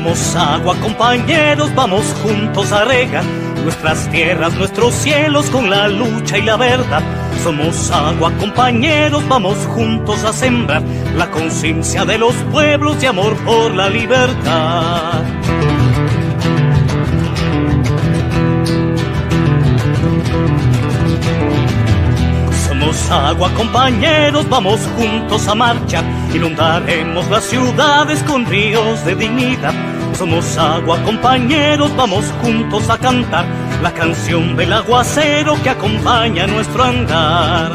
Somos agua, compañeros, vamos juntos a regar nuestras tierras, nuestros cielos con la lucha y la verdad. Somos agua, compañeros, vamos juntos a sembrar la conciencia de los pueblos de amor por la libertad. Somos agua, compañeros, vamos juntos a marchar. Inundaremos las ciudades con ríos de dignidad. Somos agua, compañeros, vamos juntos a cantar la canción del aguacero que acompaña nuestro andar.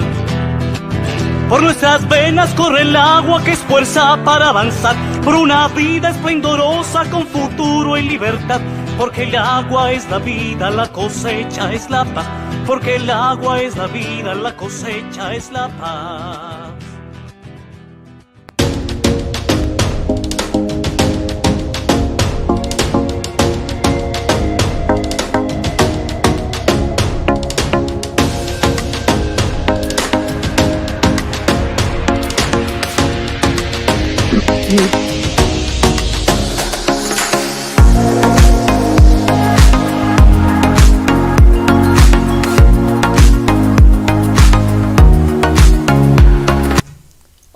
Por nuestras venas corre el agua que es fuerza para avanzar, por una vida esplendorosa con futuro y libertad. Porque el agua es la vida, la cosecha es la paz. Porque el agua es la vida, la cosecha es la paz.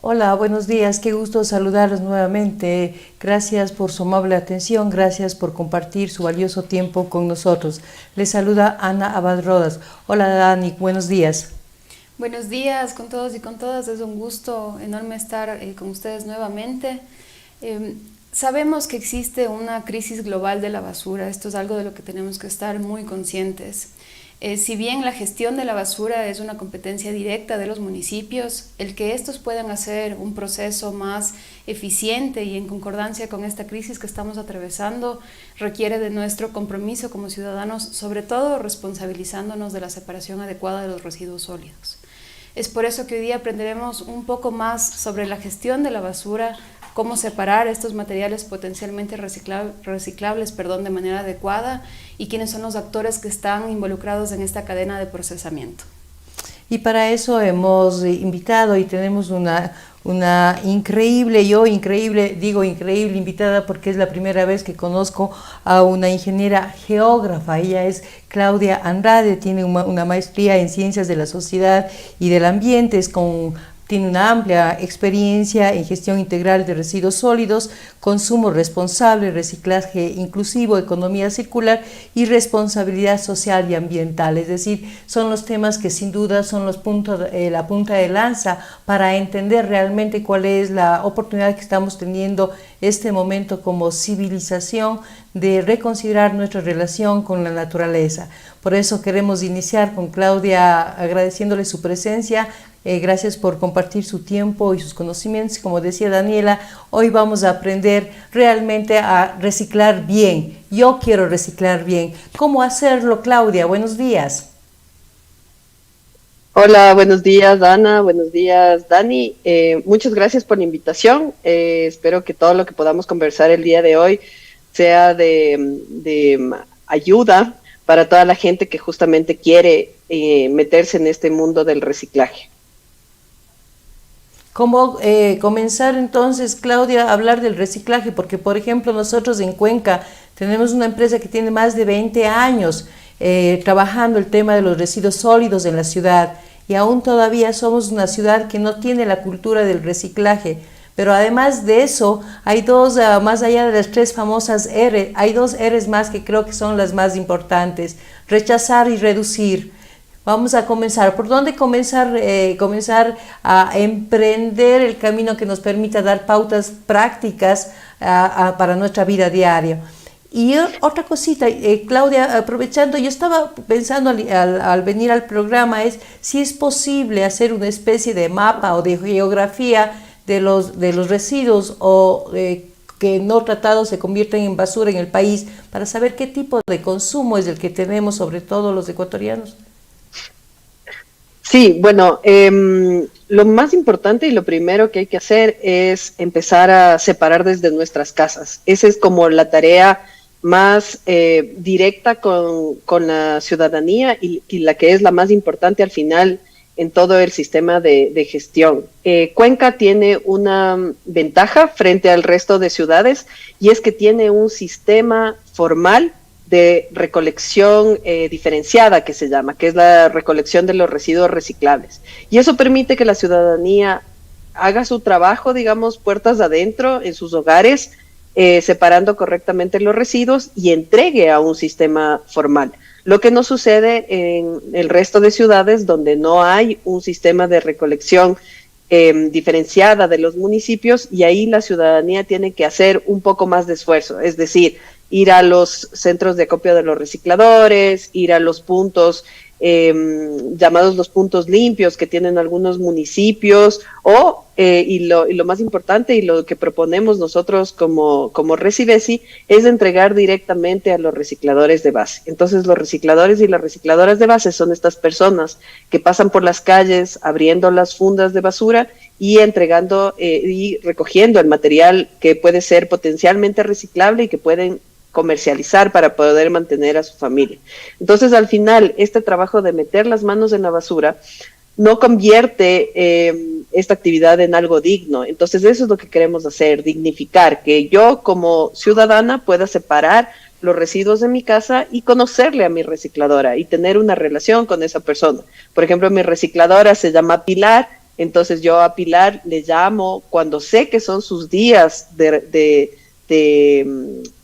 Hola, buenos días, qué gusto saludarlos nuevamente. Gracias por su amable atención, gracias por compartir su valioso tiempo con nosotros. Les saluda Ana Abad Rodas. Hola Dani, buenos días. Buenos días con todos y con todas, es un gusto enorme estar con ustedes nuevamente. Sabemos que existe una crisis global de la basura, esto es algo de lo que tenemos que estar muy conscientes. Si bien la gestión de la basura es una competencia directa de los municipios, el que estos puedan hacer un proceso más eficiente y en concordancia con esta crisis que estamos atravesando requiere de nuestro compromiso como ciudadanos, sobre todo responsabilizándonos de la separación adecuada de los residuos sólidos. Es por eso que hoy día aprenderemos un poco más sobre la gestión de la basura, cómo separar estos materiales potencialmente reciclables de manera adecuada y quiénes son los actores que están involucrados en esta cadena de procesamiento. Y para eso hemos invitado y tenemos una increíble invitada porque es la primera vez que conozco a una ingeniera geógrafa. Ella es Claudia Andrade, tiene una maestría en Ciencias de la Sociedad y del Ambiente, tiene una amplia experiencia en gestión integral de residuos sólidos, consumo responsable, reciclaje inclusivo, economía circular y responsabilidad social y ambiental. Es decir, son los temas que sin duda son la punta de lanza para entender realmente cuál es la oportunidad que estamos teniendo este momento como civilización de reconsiderar nuestra relación con la naturaleza. Por eso queremos iniciar con Claudia agradeciéndole su presencia. Gracias por compartir su tiempo y sus conocimientos. Como decía Daniela, hoy vamos a aprender realmente a reciclar bien. Yo quiero reciclar bien. ¿Cómo hacerlo, Claudia? Buenos días. Hola, buenos días, Ana. Buenos días, Dani. Muchas gracias por la invitación. Espero que todo lo que podamos conversar el día de hoy sea de ayuda para toda la gente que justamente quiere meterse en este mundo del reciclaje. ¿Cómo comenzar entonces, Claudia, a hablar del reciclaje? Porque, por ejemplo, nosotros en Cuenca tenemos una empresa que tiene más de 20 años trabajando el tema de los residuos sólidos en la ciudad y aún todavía somos una ciudad que no tiene la cultura del reciclaje. Pero además de eso, hay más allá de las 3 famosas R, hay 2 Rs más que creo que son las más importantes: rechazar y reducir. Vamos a comenzar. ¿Por dónde comenzar a emprender el camino que nos permita dar pautas prácticas para nuestra vida diaria? Y otra cosita, Claudia, aprovechando, yo estaba pensando al venir al programa, si es posible hacer una especie de mapa o de geografía de los residuos que no tratados se convierten en basura en el país, para saber qué tipo de consumo es el que tenemos, sobre todo los ecuatorianos. Sí, bueno, lo más importante y lo primero que hay que hacer es empezar a separar desde nuestras casas. Esa es como la tarea más directa con la ciudadanía y la que es la más importante al final en todo el sistema de gestión. Cuenca tiene una ventaja frente al resto de ciudades y es que tiene un sistema formal de recolección diferenciada que se llama, que es la recolección de los residuos reciclables. Y eso permite que la ciudadanía haga su trabajo, digamos, puertas adentro en sus hogares, separando correctamente los residuos y entregue a un sistema formal. Lo que no sucede en el resto de ciudades donde no hay un sistema de recolección diferenciada de los municipios, y ahí la ciudadanía tiene que hacer un poco más de esfuerzo, es decir, ir a los centros de acopio de los recicladores, ir a los puntos llamados los puntos limpios que tienen algunos municipios, y lo más importante y lo que proponemos nosotros como Recibesi es entregar directamente a los recicladores de base. Entonces los recicladores y las recicladoras de base son estas personas que pasan por las calles abriendo las fundas de basura y entregando y recogiendo el material que puede ser potencialmente reciclable y que pueden comercializar para poder mantener a su familia. Entonces, al final, este trabajo de meter las manos en la basura no convierte esta actividad en algo digno. Entonces, eso es lo que queremos hacer, dignificar, que yo como ciudadana pueda separar los residuos de mi casa y conocerle a mi recicladora y tener una relación con esa persona. Por ejemplo, mi recicladora se llama Pilar, entonces yo a Pilar le llamo cuando sé que son sus días de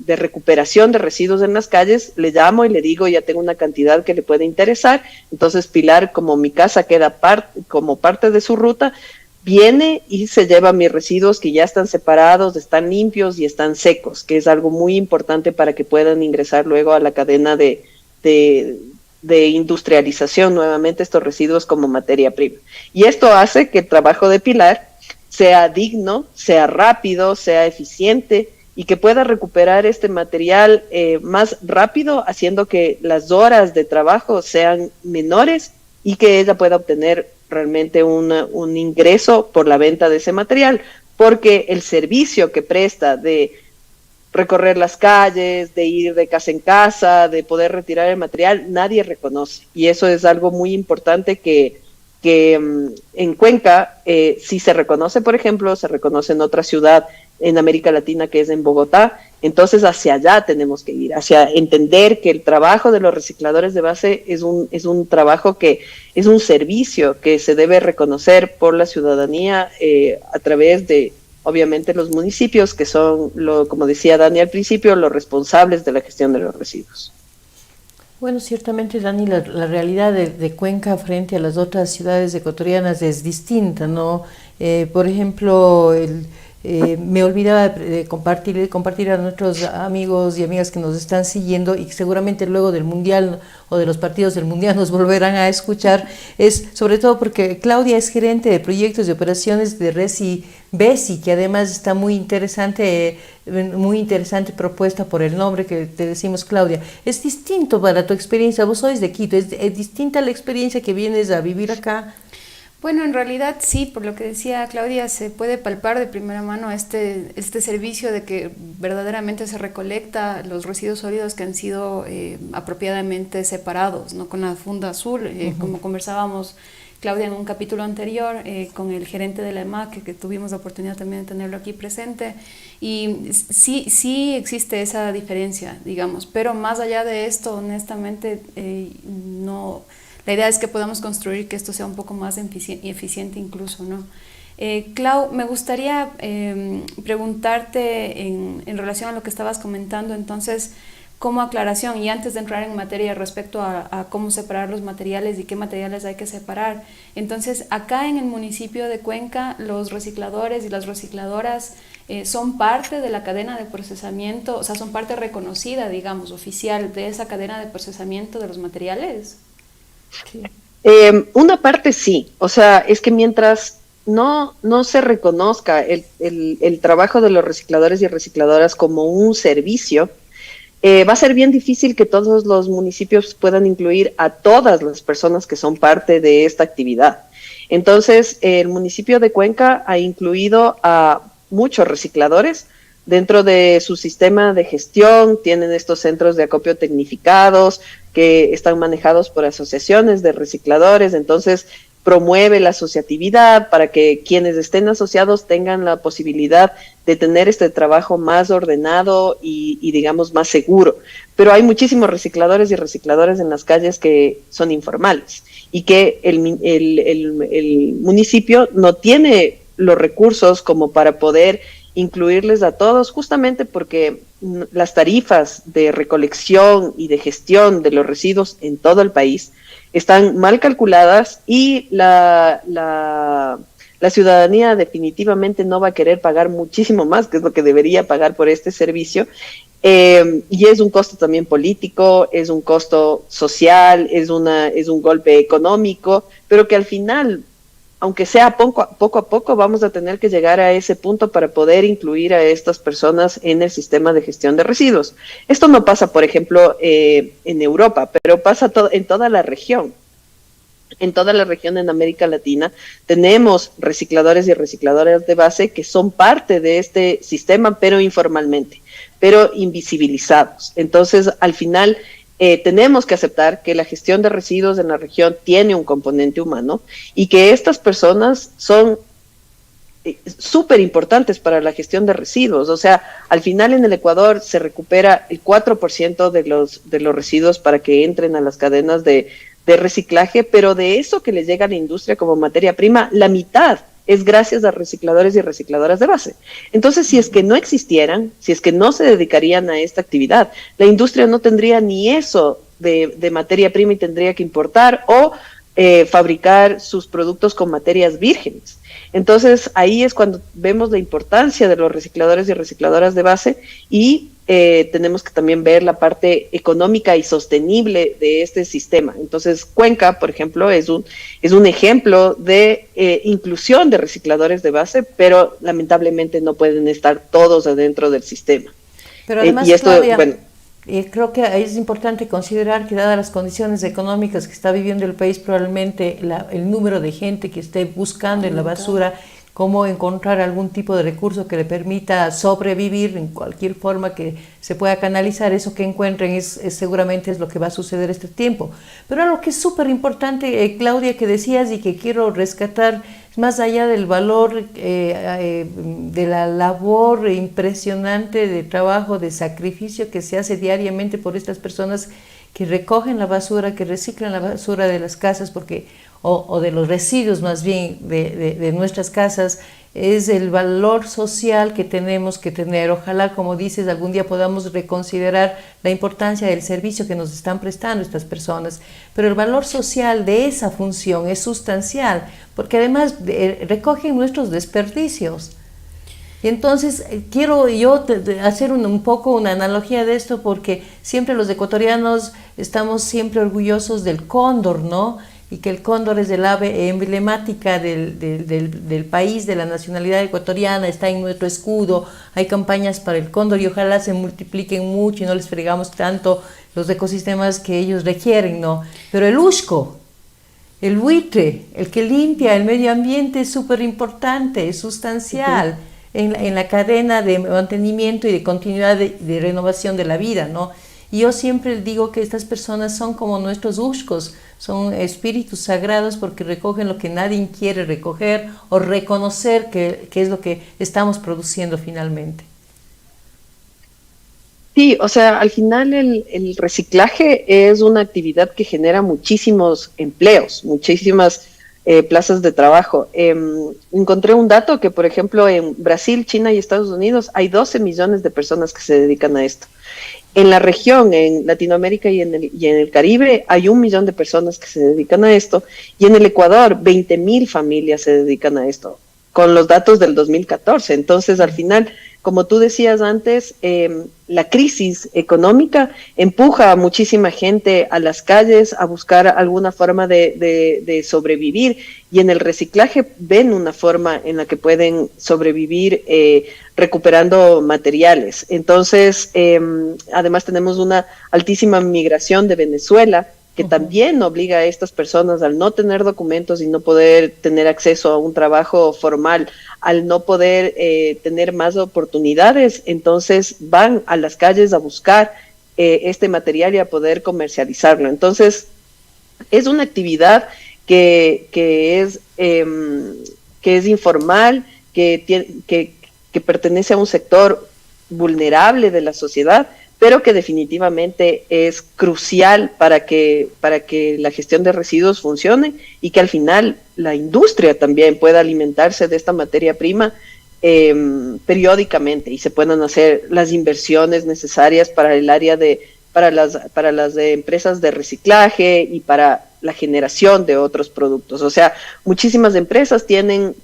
recuperación de residuos en las calles, le llamo y le digo ya tengo una cantidad que le puede interesar. Entonces Pilar, como mi casa queda como parte de su ruta, viene y se lleva mis residuos que ya están separados, están limpios y están secos, que es algo muy importante para que puedan ingresar luego a la cadena de industrialización nuevamente estos residuos como materia prima. Y esto hace que el trabajo de Pilar sea digno, sea rápido, sea eficiente y que pueda recuperar este material más rápido, haciendo que las horas de trabajo sean menores y que ella pueda obtener realmente un ingreso por la venta de ese material, porque el servicio que presta de recorrer las calles, de ir de casa en casa, de poder retirar el material, nadie reconoce. Y eso es algo muy importante que en Cuenca sí se reconoce, por ejemplo, se reconoce en otra ciudad en América Latina que es en Bogotá. Entonces hacia allá tenemos que ir, hacia entender que el trabajo de los recicladores de base es un trabajo que es un servicio que se debe reconocer por la ciudadanía a través de, obviamente, los municipios, que son, como decía Dani al principio, los responsables de la gestión de los residuos. Bueno, ciertamente, Dani, la realidad de Cuenca frente a las otras ciudades ecuatorianas es distinta, ¿no? Por ejemplo, me olvidaba de compartir a nuestros amigos y amigas que nos están siguiendo y que seguramente luego del Mundial o de los partidos del Mundial nos volverán a escuchar, es sobre todo porque Claudia es gerente de proyectos y operaciones de Recibesi, que además está muy interesante propuesta por el nombre que te decimos, Claudia. Es distinto para tu experiencia, vos sois de Quito, es distinta la experiencia que vienes a vivir acá. Bueno, en realidad sí, por lo que decía Claudia, se puede palpar de primera mano este servicio de que verdaderamente se recolecta los residuos sólidos que han sido apropiadamente separados, ¿no? Con la funda azul, como conversábamos, Claudia, en un capítulo anterior con el gerente de la EMAC, que tuvimos la oportunidad también de tenerlo aquí presente, y sí existe esa diferencia, digamos, pero más allá de esto, honestamente, no... La idea es que podamos construir que esto sea un poco más eficiente incluso, ¿no? Clau, me gustaría preguntarte en relación a lo que estabas comentando, entonces, como aclaración, y antes de entrar en materia respecto a cómo separar los materiales y qué materiales hay que separar, entonces, acá en el municipio de Cuenca, los recicladores y las recicladoras son parte de la cadena de procesamiento, o sea, son parte reconocida, digamos, oficial de esa cadena de procesamiento de los materiales. Sí. Una parte sí, o sea, es que mientras no se reconozca el trabajo de los recicladores y recicladoras como un servicio, va a ser bien difícil que todos los municipios puedan incluir a todas las personas que son parte de esta actividad. Entonces, el municipio de Cuenca ha incluido a muchos recicladores dentro de su sistema de gestión. Tienen estos centros de acopio tecnificados que están manejados por asociaciones de recicladores. Entonces, promueve la asociatividad para que quienes estén asociados tengan la posibilidad de tener este trabajo más ordenado y digamos más seguro. Pero hay muchísimos recicladores y recicladoras en las calles que son informales y que el municipio no tiene los recursos como para poder incluirles a todos, justamente porque las tarifas de recolección y de gestión de los residuos en todo el país están mal calculadas y la ciudadanía definitivamente no va a querer pagar muchísimo más, que es lo que debería pagar por este servicio. Y es un costo también político, es un costo social, es un golpe económico, pero que al final, aunque sea poco a poco, vamos a tener que llegar a ese punto para poder incluir a estas personas en el sistema de gestión de residuos. Esto no pasa, por ejemplo, en Europa, pero pasa en toda la región. En toda la región en América Latina tenemos recicladores y recicladoras de base que son parte de este sistema, pero informalmente, pero invisibilizados. Entonces, al final, tenemos que aceptar que la gestión de residuos en la región tiene un componente humano y que estas personas son súper importantes para la gestión de residuos. O sea, al final en el Ecuador se recupera el 4% de los residuos para que entren a las cadenas de reciclaje, pero de eso que le llega a la industria como materia prima, la mitad es gracias a recicladores y recicladoras de base. Entonces, si es que no existieran, si es que no se dedicarían a esta actividad, la industria no tendría ni eso de materia prima y tendría que importar o fabricar sus productos con materias vírgenes. Entonces, ahí es cuando vemos la importancia de los recicladores y recicladoras de base y tenemos que también ver la parte económica y sostenible de este sistema. Entonces, Cuenca, por ejemplo, es un ejemplo de inclusión de recicladores de base, pero lamentablemente no pueden estar todos adentro del sistema. Pero además, y esto, Claudia, bueno, creo que es importante considerar que dadas las condiciones económicas que está viviendo el país, probablemente el número de gente que esté buscando en la basura cómo encontrar algún tipo de recurso que le permita sobrevivir en cualquier forma que se pueda canalizar, eso que encuentren seguramente es lo que va a suceder este tiempo. Pero algo que es súper importante, Claudia, que decías y que quiero rescatar, más allá del valor de la labor impresionante de trabajo, de sacrificio que se hace diariamente por estas personas que recogen la basura, que reciclan la basura de las casas, o de los residuos más bien de nuestras casas, es el valor social que tenemos que tener. Ojalá, como dices, algún día podamos reconsiderar la importancia del servicio que nos están prestando estas personas, pero el valor social de esa función es sustancial, porque además recogen nuestros desperdicios. Y entonces quiero yo hacer un poco una analogía de esto, porque siempre los ecuatorianos estamos siempre orgullosos del cóndor, ¿no? Y que el cóndor es el ave emblemática del país, de la nacionalidad ecuatoriana, está en nuestro escudo, hay campañas para el cóndor y ojalá se multipliquen mucho y no les fregamos tanto los ecosistemas que ellos requieren, ¿no? Pero el usco, el buitre, el que limpia el medio ambiente es súper importante, es sustancial en la cadena de mantenimiento y de continuidad de renovación de la vida, ¿no? Y yo siempre digo que estas personas son como nuestros ushcos, son espíritus sagrados porque recogen lo que nadie quiere recoger o reconocer que es lo que estamos produciendo finalmente. Sí, o sea, al final el reciclaje es una actividad que genera muchísimos empleos, muchísimas plazas de trabajo. Encontré un dato que, por ejemplo, en Brasil, China y Estados Unidos hay 12 millones de personas que se dedican a esto. En la región, en Latinoamérica y en el Caribe, hay 1 millón de personas que se dedican a esto, y en el Ecuador, 20,000 familias se dedican a esto, con los datos del 2014. Entonces, al final, como tú decías antes, la crisis económica empuja a muchísima gente a las calles a buscar alguna forma de sobrevivir, y en el reciclaje ven una forma en la que pueden sobrevivir recuperando materiales. Entonces, además tenemos una altísima migración de Venezuela, que también obliga a estas personas, al no tener documentos y no poder tener acceso a un trabajo formal, al no poder tener más oportunidades, entonces van a las calles a buscar este material y a poder comercializarlo. Entonces, es una actividad que es informal, que pertenece a un sector vulnerable de la sociedad, pero que definitivamente es crucial para que la gestión de residuos funcione y que al final la industria también pueda alimentarse de esta materia prima periódicamente y se puedan hacer las inversiones necesarias para el área para las de empresas de reciclaje y para la generación de otros productos. O sea, muchísimas empresas tienen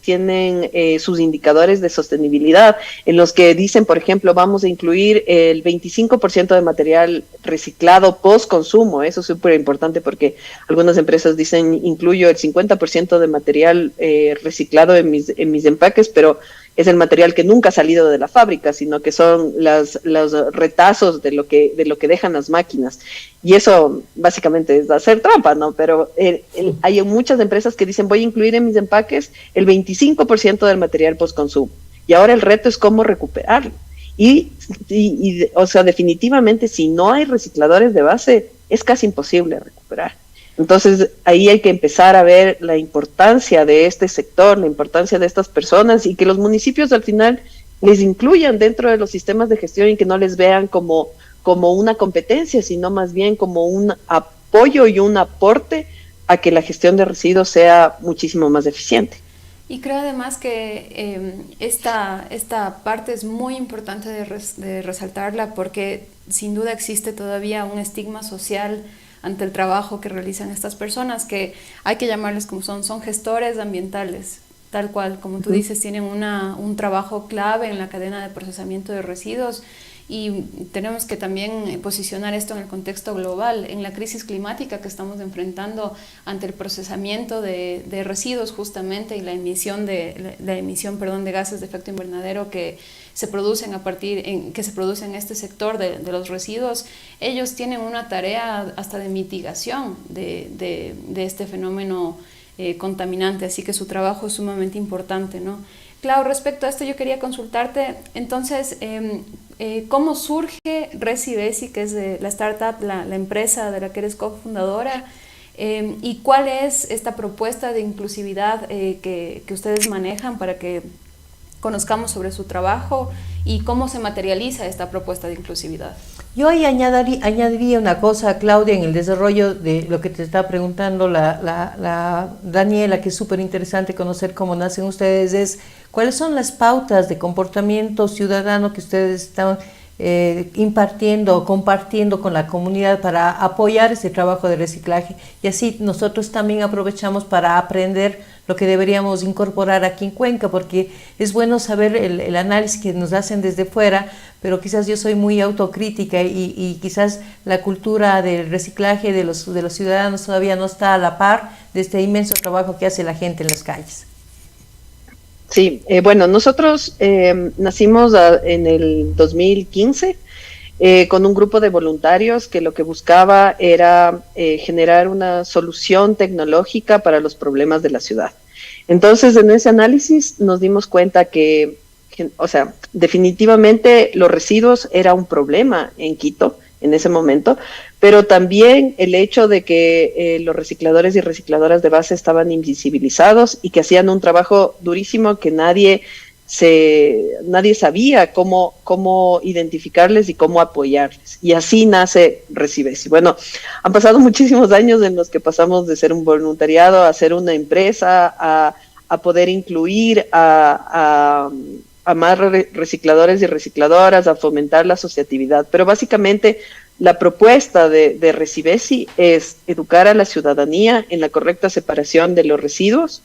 sus indicadores de sostenibilidad en los que dicen, por ejemplo, vamos a incluir el 25% de material reciclado post-consumo. Eso es súper importante porque algunas empresas dicen, incluyo el 50% de material reciclado en mis empaques, pero es el material que nunca ha salido de la fábrica, sino que son los retazos de lo que dejan las máquinas. Y eso básicamente es hacer trampa, ¿no? Pero hay muchas empresas que dicen, voy a incluir en mis empaques el 25% del material postconsumo. Y ahora el reto es cómo recuperarlo. O sea, definitivamente, si no hay recicladores de base, es casi imposible recuperar. Entonces, ahí hay que empezar a ver la importancia de este sector, la importancia de estas personas y que los municipios al final les incluyan dentro de los sistemas de gestión y que no les vean como una competencia, sino más bien como un apoyo y un aporte a que la gestión de residuos sea muchísimo más eficiente. Y creo además que esta parte es muy importante de resaltarla porque sin duda existe todavía un estigma social ante el trabajo que realizan estas personas, que hay que llamarles como son gestores ambientales, tal cual, como tú dices, tienen un trabajo clave en la cadena de procesamiento de residuos y tenemos que también posicionar esto en el contexto global, en la crisis climática que estamos enfrentando ante el procesamiento de residuos justamente y la emisión de gases de efecto invernadero que se producen que se producen en este sector de los residuos. Ellos tienen una tarea hasta de mitigación de este fenómeno contaminante, así que su trabajo es sumamente importante, ¿no? Clau, respecto a esto yo quería consultarte, entonces, ¿cómo surge ResiBesi, que es la startup, la empresa de la que eres cofundadora? ¿Y cuál es esta propuesta de inclusividad que ustedes manejan para que conozcamos sobre su trabajo y cómo se materializa esta propuesta de inclusividad? Yo ahí añadiría una cosa, Claudia, en el desarrollo de lo que te está preguntando la Daniela, que es súper interesante conocer cómo nacen ustedes, es cuáles son las pautas de comportamiento ciudadano que ustedes están impartiendo o compartiendo con la comunidad para apoyar ese trabajo de reciclaje, y así nosotros también aprovechamos para aprender lo que deberíamos incorporar aquí en Cuenca, porque es bueno saber el análisis que nos hacen desde fuera, pero quizás yo soy muy autocrítica y quizás la cultura del reciclaje de los ciudadanos todavía no está a la par de este inmenso trabajo que hace la gente en las calles. Sí, bueno, nosotros nacimos en el 2015 con un grupo de voluntarios que lo que buscaba era generar una solución tecnológica para los problemas de la ciudad. Entonces, en ese análisis nos dimos cuenta que, o sea, definitivamente los residuos era un problema en Quito en ese momento, pero también el hecho de que los recicladores y recicladoras de base estaban invisibilizados y que hacían un trabajo durísimo que nadie sabía cómo identificarles y cómo apoyarles. Y así nace ResiBesi. Bueno, han pasado muchísimos años en los que pasamos de ser un voluntariado a ser una empresa, a poder incluir a más recicladores y recicladoras, a fomentar la asociatividad. Pero básicamente la propuesta de ResiBesi es educar a la ciudadanía en la correcta separación de los residuos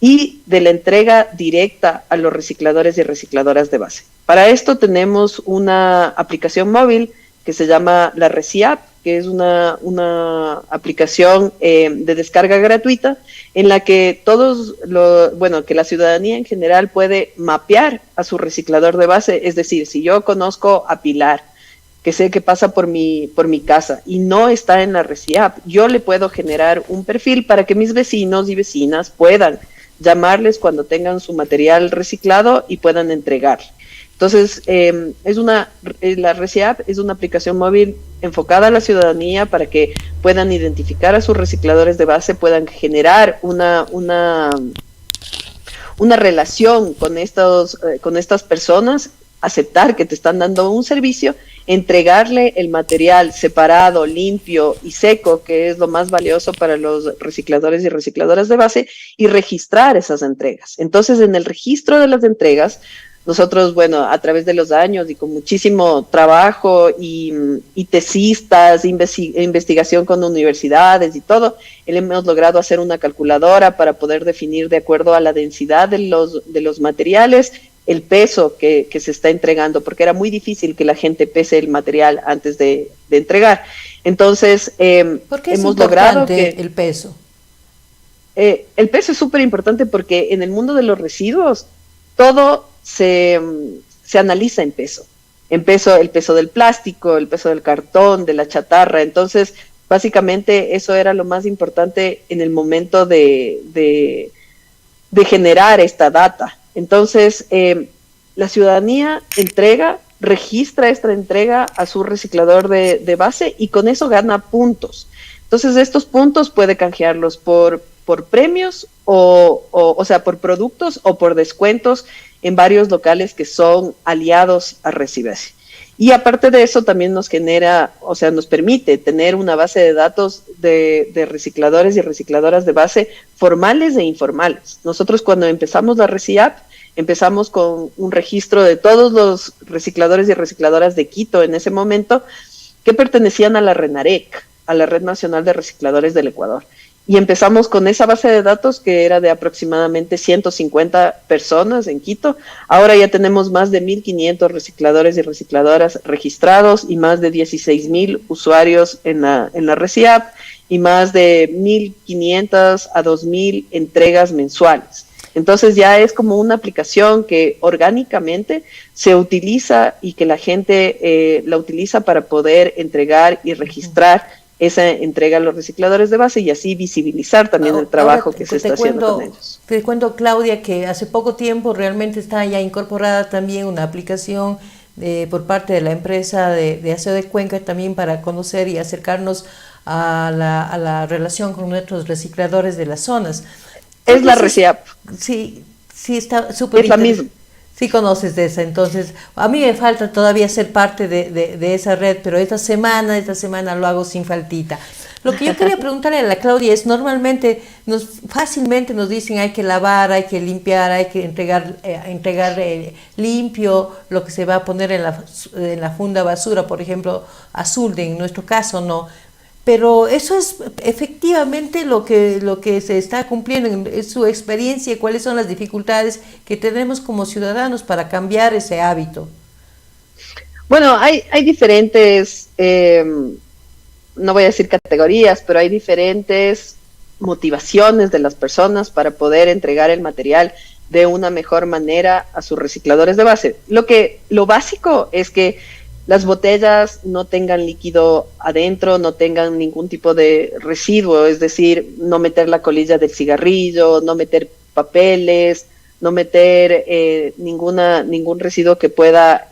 y de la entrega directa a los recicladores y recicladoras de base. Para esto tenemos una aplicación móvil que se llama la ResiApp, que es una aplicación de descarga gratuita en la que que la ciudadanía en general puede mapear a su reciclador de base. Es decir, si yo conozco a Pilar, que sé que pasa por mi casa y no está en la ResiApp, yo le puedo generar un perfil para que mis vecinos y vecinas puedan llamarles cuando tengan su material reciclado y puedan entregarle. Entonces, la ReciApp es una aplicación móvil enfocada a la ciudadanía para que puedan identificar a sus recicladores de base, puedan generar una relación con estas personas, aceptar que te están dando un servicio, entregarle el material separado, limpio y seco, que es lo más valioso para los recicladores y recicladoras de base, y registrar esas entregas. Entonces, en el registro de las entregas, nosotros, bueno, a través de los años y con muchísimo trabajo y tesistas, investigación con universidades y todo, hemos logrado hacer una calculadora para poder definir de acuerdo a la densidad de los materiales el peso que se está entregando, porque era muy difícil que la gente pese el material antes de entregar. Entonces, ¿por qué es hemos logrado que el peso? El peso es súper importante porque en el mundo de los residuos todo se analiza en peso, el peso del plástico, el peso del cartón, de la chatarra. Entonces, básicamente eso era lo más importante en el momento de generar esta data. Entonces, la ciudadanía registra esta entrega a su reciclador de base y con eso gana puntos. Entonces, estos puntos puede canjearlos por premios o sea, por productos o por descuentos en varios locales que son aliados a Recibese. Y aparte de eso, también nos genera, o sea, nos permite tener una base de datos de recicladores y recicladoras de base formales e informales. Nosotros cuando empezamos la ReciApp, empezamos con un registro de todos los recicladores y recicladoras de Quito en ese momento que pertenecían a la RENAREC, a la Red Nacional de Recicladores del Ecuador. Y empezamos con esa base de datos que era de aproximadamente 150 personas en Quito. Ahora ya tenemos más de 1.500 recicladores y recicladoras registrados y más de 16.000 usuarios en la ReciApp y más de 1.500 a 2.000 entregas mensuales. Entonces ya es como una aplicación que orgánicamente se utiliza y que la gente la utiliza para poder entregar y registrar esa entrega a los recicladores de base y así visibilizar también el trabajo que se está haciendo con ellos. Te cuento, Claudia, que hace poco tiempo realmente está ya incorporada también una aplicación por parte de la empresa de Aseo de Cuenca también para conocer y acercarnos a la relación con nuestros recicladores de las zonas. Es la ReciApp. Sí, está súper. Es la misma. Sí conoces de esa, entonces a mí me falta todavía ser parte de esa red, pero esta semana lo hago sin faltita. Lo que yo quería preguntarle a la Claudia es, normalmente fácilmente nos dicen hay que lavar, hay que limpiar, hay que entregar limpio lo que se va a poner en la funda basura, por ejemplo, azul, en nuestro caso no. Pero eso es efectivamente lo que se está cumpliendo en su experiencia. ¿Cuáles son las dificultades que tenemos como ciudadanos para cambiar ese hábito? Bueno, hay diferentes, no voy a decir categorías, pero hay diferentes motivaciones de las personas para poder entregar el material de una mejor manera a sus recicladores de base. Lo básico es que las botellas no tengan líquido adentro, no tengan ningún tipo de residuo, es decir, no meter la colilla del cigarrillo, no meter papeles, no meter ningún residuo que pueda,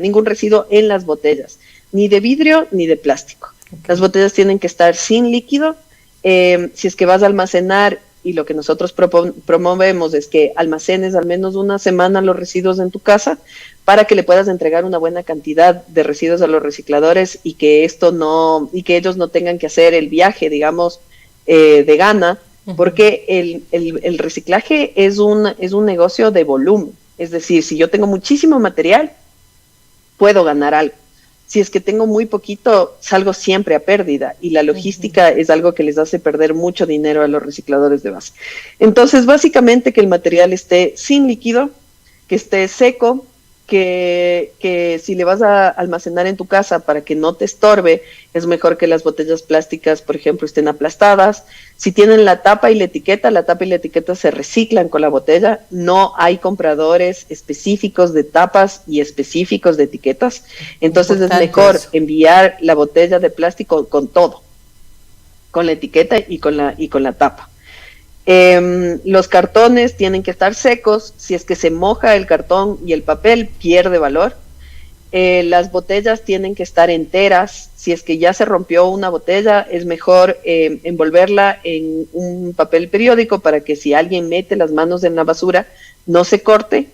ningún residuo en las botellas, ni de vidrio ni de plástico. Okay. Las botellas tienen que estar sin líquido. Si es que vas a almacenar, y lo que nosotros promovemos es que almacenes al menos una semana los residuos en tu casa para que le puedas entregar una buena cantidad de residuos a los recicladores y que ellos no tengan que hacer el viaje, digamos, de gana, porque el reciclaje es un negocio de volumen. Es decir, si yo tengo muchísimo material, puedo ganar algo. Si es que tengo muy poquito, salgo siempre a pérdida y la logística es algo que les hace perder mucho dinero a los recicladores de base. Entonces, básicamente que el material esté sin líquido, que esté seco, que si le vas a almacenar en tu casa para que no te estorbe, es mejor que las botellas plásticas, por ejemplo, estén aplastadas. Si tienen la tapa y la etiqueta se reciclan con la botella. No hay compradores específicos de tapas y específicos de etiquetas. Entonces es mejor enviar la botella de plástico con todo, con la etiqueta y con la tapa. Los cartones tienen que estar secos. Si es que se moja el cartón y el papel, pierde valor. Las botellas tienen que estar enteras. Si es que ya se rompió una botella, es mejor envolverla en un papel periódico para que si alguien mete las manos en la basura, no se corte,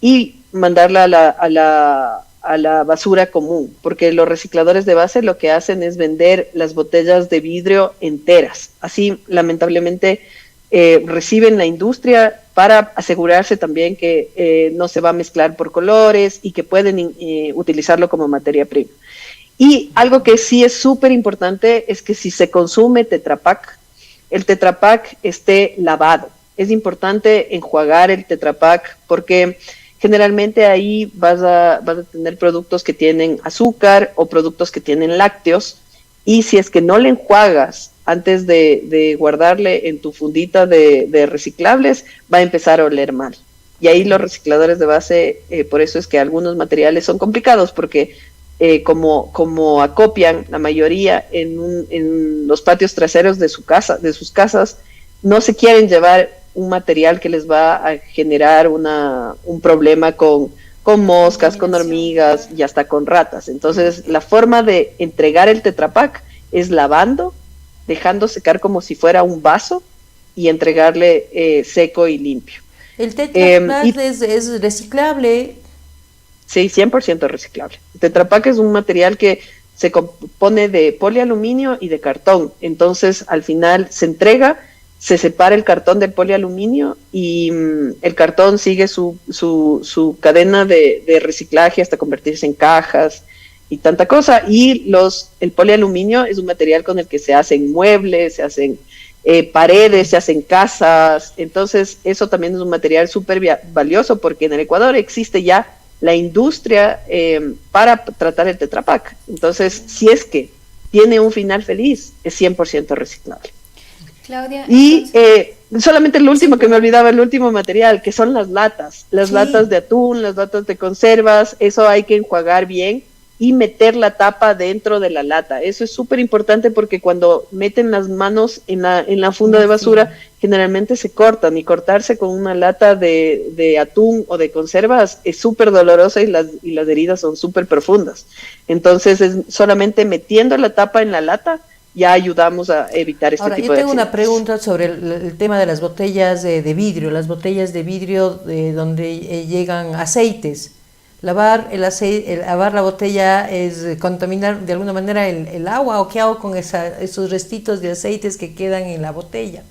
y mandarla a la basura común, porque los recicladores de base lo que hacen es vender las botellas de vidrio enteras. Así, lamentablemente, reciben la industria para asegurarse también que no se va a mezclar por colores y que pueden utilizarlo como materia prima. Y algo que sí es súper importante es que si se consume Tetra Pak, el Tetra Pak esté lavado. Es importante enjuagar el Tetra Pak porque generalmente ahí vas a tener productos que tienen azúcar o productos que tienen lácteos, y si es que no le enjuagas antes de guardarle en tu fundita de reciclables, va a empezar a oler mal. Y ahí los recicladores de base, por eso es que algunos materiales son complicados, porque como acopian la mayoría en los patios traseros de sus casas, no se quieren llevar un material que les va a generar un problema con moscas, con hormigas y hasta con ratas. Entonces, la forma de entregar el Tetra Pak es lavando, dejando secar como si fuera un vaso y entregarle seco y limpio. ¿El Tetra Pak es reciclable? Sí, 100% reciclable. El Tetra Pak es un material que se compone de polialuminio y de cartón. Entonces, al final se entrega, se separa el cartón del polialuminio y el cartón sigue su cadena de reciclaje hasta convertirse en cajas y tanta cosa. Y el polialuminio es un material con el que se hacen muebles, se hacen paredes, se hacen casas. Entonces, eso también es un material súper valioso, porque en el Ecuador existe ya la industria para tratar el Tetra Pak. Entonces, si es que tiene un final feliz, es 100% reciclable. Claudia, y solamente el último que me olvidaba, el último material, que son las latas de atún, las latas de conservas. Eso hay que enjuagar bien y meter la tapa dentro de la lata. Eso es súper importante, porque cuando meten las manos en la funda de basura, generalmente se cortan, y cortarse con una lata de atún o de conservas es súper dolorosa, y las heridas son súper profundas. Entonces, es solamente metiendo la tapa en la lata ya ayudamos a evitar este tipo de accidentes. Ahora, yo tengo una pregunta sobre el tema de las botellas de vidrio, donde llegan aceites. Lavar la botella es contaminar de alguna manera el agua, ¿o qué hago con esos restitos de aceites que quedan en la botella?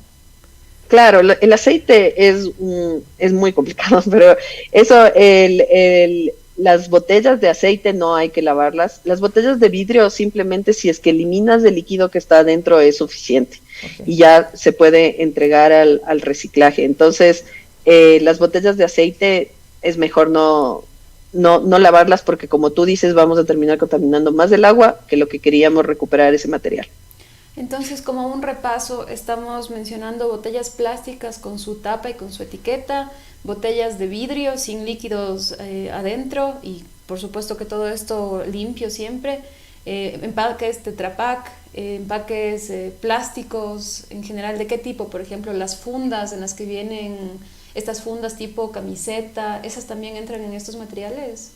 Claro, el aceite es muy complicado, pero eso, las botellas de aceite no hay que lavarlas. Las botellas de vidrio, simplemente si es que eliminas el líquido que está adentro, es suficiente. Okay. Y ya se puede entregar al reciclaje. Entonces, las botellas de aceite es mejor no lavarlas, porque, como tú dices, vamos a terminar contaminando más del agua que lo que queríamos recuperar ese material. Entonces, como un repaso, estamos mencionando botellas plásticas con su tapa y con su etiqueta, botellas de vidrio sin líquidos adentro, y por supuesto que todo esto limpio siempre, empaques Tetra Pak, empaques plásticos en general. ¿De qué tipo? Por ejemplo, las fundas en las que vienen, estas fundas tipo camiseta, ¿esas también entran en estos materiales?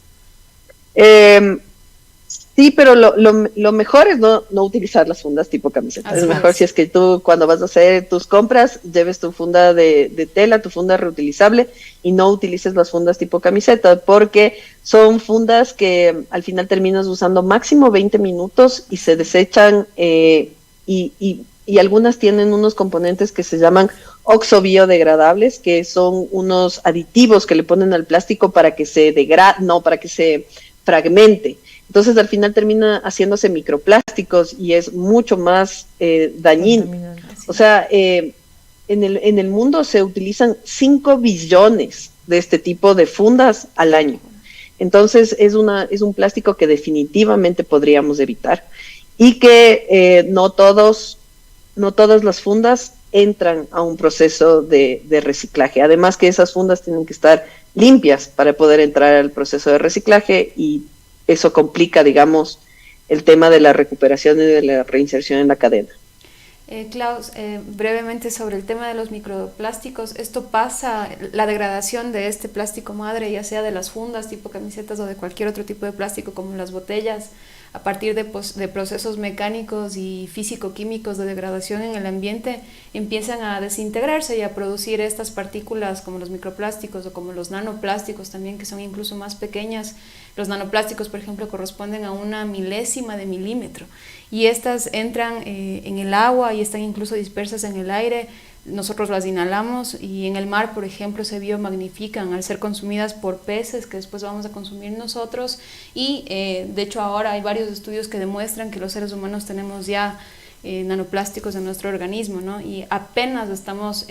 Sí, pero lo mejor es no utilizar las fundas tipo camiseta. Así es mejor si es que tú, cuando vas a hacer tus compras, lleves tu funda de tela, tu funda reutilizable, y no utilices las fundas tipo camiseta, porque son fundas que al final terminas usando máximo 20 minutos y se desechan, y algunas tienen unos componentes que se llaman oxo-biodegradables, que son unos aditivos que le ponen al plástico para que se para que se fragmente. Entonces, al final termina haciéndose microplásticos y es mucho más dañino. O sea, en el mundo se utilizan 5 billones de este tipo de fundas al año. Entonces, es un plástico que definitivamente podríamos evitar, y que no todas las fundas entran a un proceso de reciclaje. Además, que esas fundas tienen que estar limpias para poder entrar al proceso de reciclaje, y eso complica, digamos, el tema de la recuperación y de la reinserción en la cadena. Klaus, brevemente sobre el tema de los microplásticos. Esto pasa, la degradación de este plástico madre, ya sea de las fundas tipo camisetas o de cualquier otro tipo de plástico como las botellas, a partir de procesos mecánicos y físico-químicos de degradación en el ambiente, empiezan a desintegrarse y a producir estas partículas como los microplásticos o como los nanoplásticos también, que son incluso más pequeñas. Los nanoplásticos, por ejemplo, corresponden a 1/1000 de milímetro, y estas entran en el agua y están incluso dispersas en el aire. Nosotros las inhalamos, y en el mar, por ejemplo, se biomagnifican al ser consumidas por peces que después vamos a consumir nosotros. Y de hecho ahora hay varios estudios que demuestran que los seres humanos tenemos ya nanoplásticos en nuestro organismo, ¿no? Y apenas estamos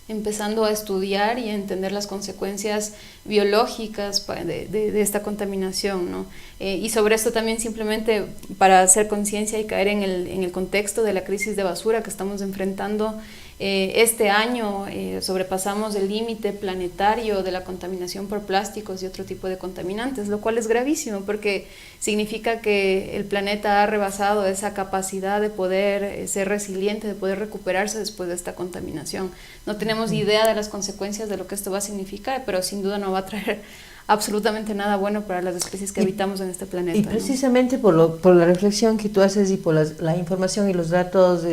empezando a estudiar y a entender las consecuencias biológicas de esta contaminación, ¿no? Y sobre esto también, simplemente para hacer conciencia y caer en el contexto de la crisis de basura que estamos enfrentando. Este año sobrepasamos el límite planetario de la contaminación por plásticos y otro tipo de contaminantes, lo cual es gravísimo porque significa que el planeta ha rebasado esa capacidad de poder ser resiliente, de poder recuperarse después de esta contaminación. No tenemos idea de las consecuencias de lo que esto va a significar, pero sin duda no va a traer absolutamente nada bueno para las especies que habitamos en este planeta. Y precisamente, ¿no?, por la reflexión que tú haces y por la información y los datos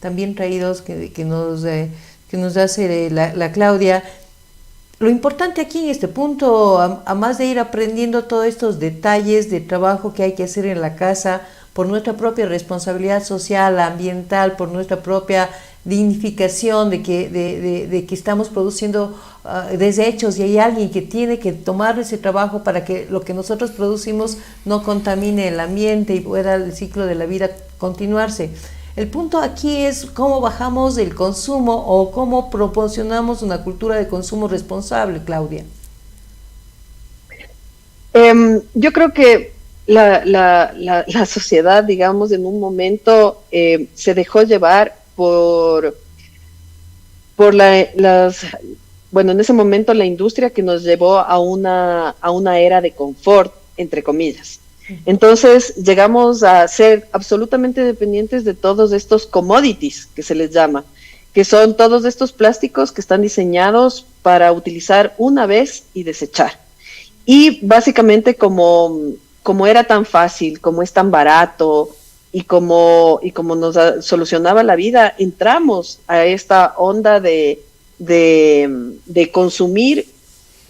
también traídos que nos hace la Claudia, lo importante aquí en este punto, a más de ir aprendiendo todos estos detalles de trabajo que hay que hacer en la casa, por nuestra propia responsabilidad social, ambiental, por nuestra propia dignificación de que estamos produciendo desechos, y hay alguien que tiene que tomar ese trabajo para que lo que nosotros producimos no contamine el ambiente y pueda el ciclo de la vida continuarse. El punto aquí es cómo bajamos el consumo o cómo proporcionamos una cultura de consumo responsable, Claudia. Yo creo que la sociedad, digamos, en un momento se dejó llevar por bueno, en ese momento la industria que nos llevó a una era de confort, entre comillas. Entonces llegamos a ser absolutamente dependientes de todos estos commodities, que se les llama, que son todos estos plásticos que están diseñados para utilizar una vez y desechar. Y básicamente como era tan fácil, como es tan barato y como nos solucionaba la vida, entramos a esta onda de consumir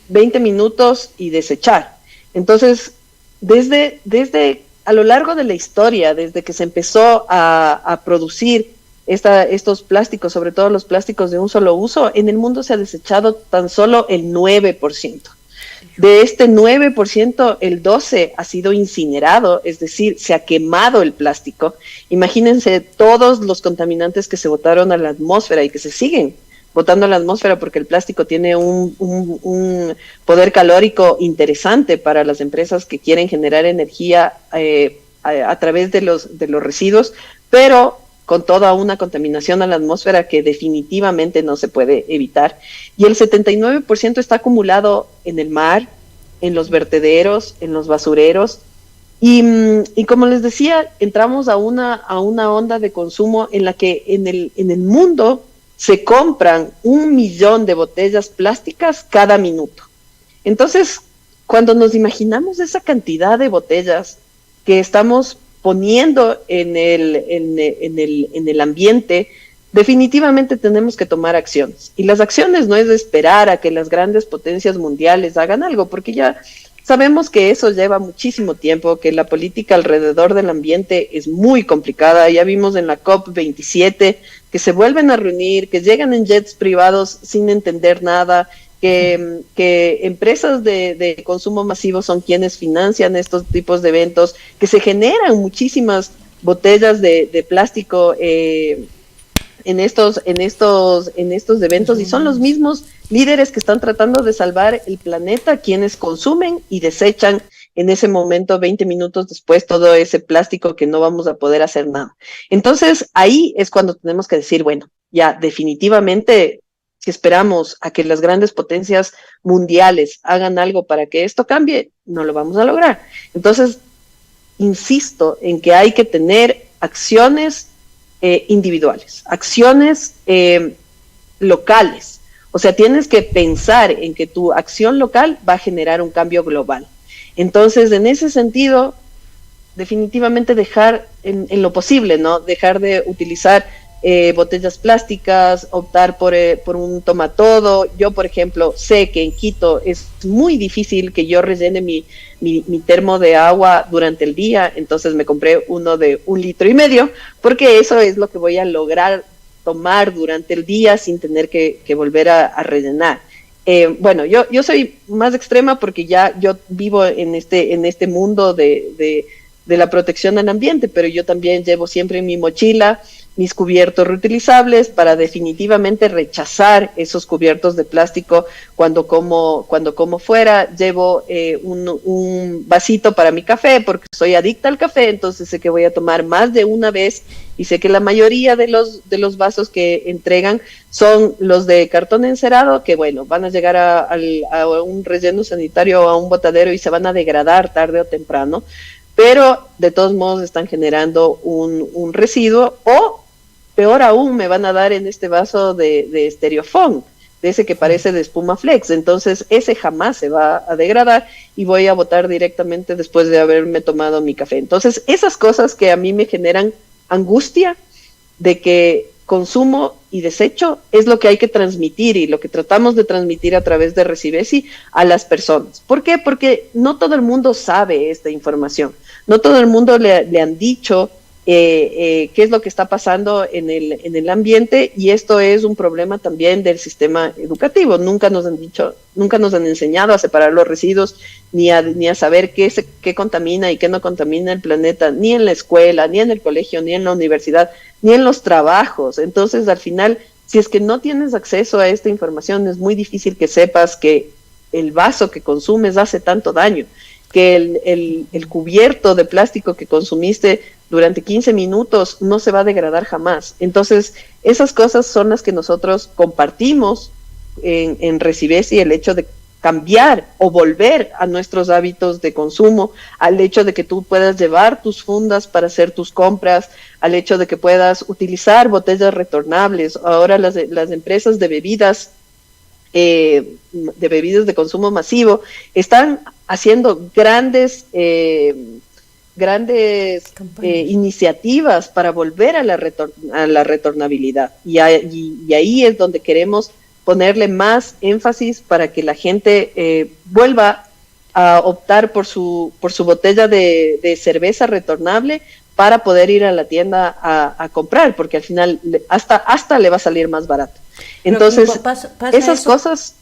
20 minutos y desechar. Entonces, desde a lo largo de la historia, desde que se empezó a producir estos plásticos, sobre todo los plásticos de un solo uso, en el mundo se ha desechado tan solo el 9%. De este 9%, el 12% ha sido incinerado, es decir, se ha quemado el plástico. Imagínense todos los contaminantes que se botaron a la atmósfera y que se siguen botando a la atmósfera, porque el plástico tiene un poder calórico interesante para las empresas que quieren generar energía a través de los residuos, pero con toda una contaminación a la atmósfera que definitivamente no se puede evitar. Y el 79% está acumulado en el mar, en los vertederos, en los basureros. Y como les decía, entramos a una onda de consumo en la que en el mundo se compran 1 millón de botellas plásticas cada minuto. Entonces, cuando nos imaginamos esa cantidad de botellas que estamos poniendo en el ambiente, definitivamente tenemos que tomar acciones. Y las acciones no es esperar a que las grandes potencias mundiales hagan algo, porque ya sabemos que eso lleva muchísimo tiempo, que la política alrededor del ambiente es muy complicada. Ya vimos en la COP27 que se vuelven a reunir, que llegan en jets privados sin entender nada, que empresas de consumo masivo son quienes financian estos tipos de eventos, que se generan muchísimas botellas de plástico en estos eventos, y son los mismos líderes que están tratando de salvar el planeta quienes consumen y desechan en ese momento, 20 minutos después, todo ese plástico que no vamos a poder hacer nada. Entonces, ahí es cuando tenemos que decir, bueno, ya definitivamente, si esperamos a que las grandes potencias mundiales hagan algo para que esto cambie, no lo vamos a lograr. Entonces, insisto en que hay que tener acciones individuales, acciones locales. O sea, tienes que pensar en que tu acción local va a generar un cambio global. Entonces, en ese sentido, definitivamente dejar en lo posible, ¿no? Dejar de utilizar botellas plásticas, optar por un toma todo. Yo, por ejemplo, sé que en Quito es muy difícil que yo rellene mi termo de agua durante el día, entonces me compré uno de 1,5 litros, porque eso es lo que voy a lograr tomar durante el día sin tener que volver a rellenar. Bueno, yo soy más extrema porque ya yo vivo en este mundo de la protección al ambiente, pero yo también llevo siempre en mi mochila mis cubiertos reutilizables para definitivamente rechazar esos cubiertos de plástico cuando como fuera. Llevo un vasito para mi café porque soy adicta al café, entonces sé que voy a tomar más de una vez y sé que la mayoría de los vasos que entregan son los de cartón encerado, que bueno, van a llegar a un relleno sanitario o a un botadero y se van a degradar tarde o temprano, pero de todos modos están generando un residuo, o peor aún, me van a dar en este vaso de estereofón, de ese que parece de espuma flex. Entonces ese jamás se va a degradar y voy a botar directamente después de haberme tomado mi café. Entonces esas cosas que a mí me generan angustia de que consumo y desecho es lo que hay que transmitir, y lo que tratamos de transmitir a través de Recibesi a las personas. ¿Por qué? Porque no todo el mundo sabe esta información, no todo el mundo le han dicho qué es lo que está pasando en el ambiente, y esto es un problema también del sistema educativo. Nunca nos han enseñado a separar los residuos, ni a saber qué contamina y qué no contamina el planeta, ni en la escuela, ni en el colegio, ni en la universidad, ni en los trabajos. Entonces, al final, si es que no tienes acceso a esta información, es muy difícil que sepas que el vaso que consumes hace tanto daño, que el cubierto de plástico que consumiste durante 15 minutos no se va a degradar jamás. Entonces, esas cosas son las que nosotros compartimos en Recibesi, el hecho de cambiar o volver a nuestros hábitos de consumo, al hecho de que tú puedas llevar tus fundas para hacer tus compras, al hecho de que puedas utilizar botellas retornables. Ahora las empresas de bebidas de consumo masivo están haciendo grandes iniciativas para volver a la retornabilidad, y ahí es donde queremos ponerle más énfasis para que la gente vuelva a optar por su botella de cerveza retornable para poder ir a la tienda a comprar, porque al final hasta le va a salir más barato. Entonces, pasa esas cosas...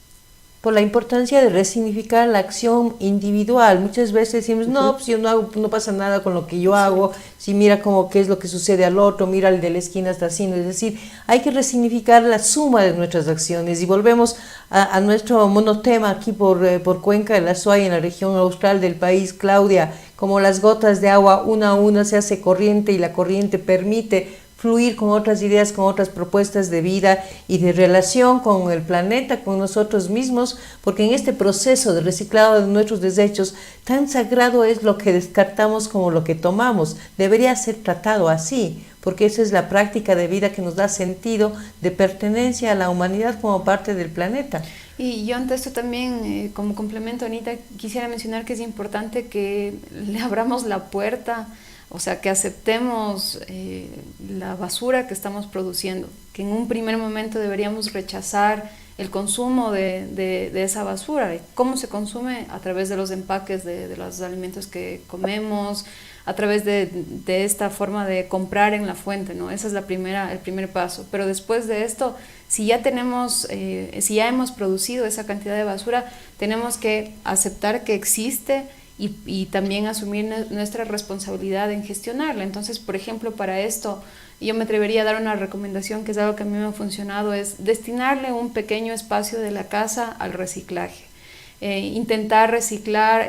Por la importancia de resignificar la acción individual. Muchas veces decimos, no, pues yo no hago, no pasa nada con lo que yo hago, si mira como qué es lo que sucede al otro, mira el de la esquina está haciendo. Es decir, hay que resignificar la suma de nuestras acciones, y volvemos a nuestro monotema aquí por Cuenca de la Suay, en la región austral del país, Claudia. Como las gotas de agua, una a una se hace corriente, y la corriente permite fluir con otras ideas, con otras propuestas de vida y de relación con el planeta, con nosotros mismos, porque en este proceso de reciclado de nuestros desechos, tan sagrado es lo que descartamos como lo que tomamos. Debería ser tratado así, porque esa es la práctica de vida que nos da sentido de pertenencia a la humanidad como parte del planeta. Y yo ante esto también, como complemento, Anita, quisiera mencionar que es importante que le abramos la puerta, o sea, que aceptemos la basura que estamos produciendo, que en un primer momento deberíamos rechazar el consumo de esa basura. ¿Cómo se consume? A través de los empaques de los alimentos que comemos, a través de esta forma de comprar en la fuente, ¿no? Ese es el primer paso. Pero después de esto, si ya hemos producido esa cantidad de basura, tenemos que aceptar que existe y también asumir nuestra responsabilidad en gestionarla. Entonces, por ejemplo, para esto, yo me atrevería a dar una recomendación, que es algo que a mí me ha funcionado, es destinarle un pequeño espacio de la casa al reciclaje. Intentar reciclar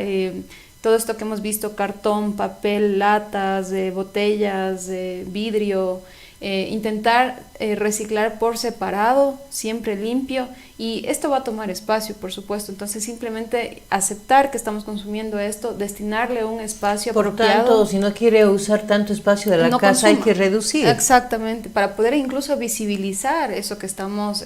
todo esto que hemos visto: cartón, papel, latas, botellas, vidrio. Intentar reciclar por separado, siempre limpio, Y esto va a tomar espacio, por supuesto, entonces simplemente aceptar que estamos consumiendo esto, destinarle un espacio apropiado. Por tanto, si no quiere usar tanto espacio de la casa, hay que reducir. Exactamente, para poder incluso visibilizar eso que estamos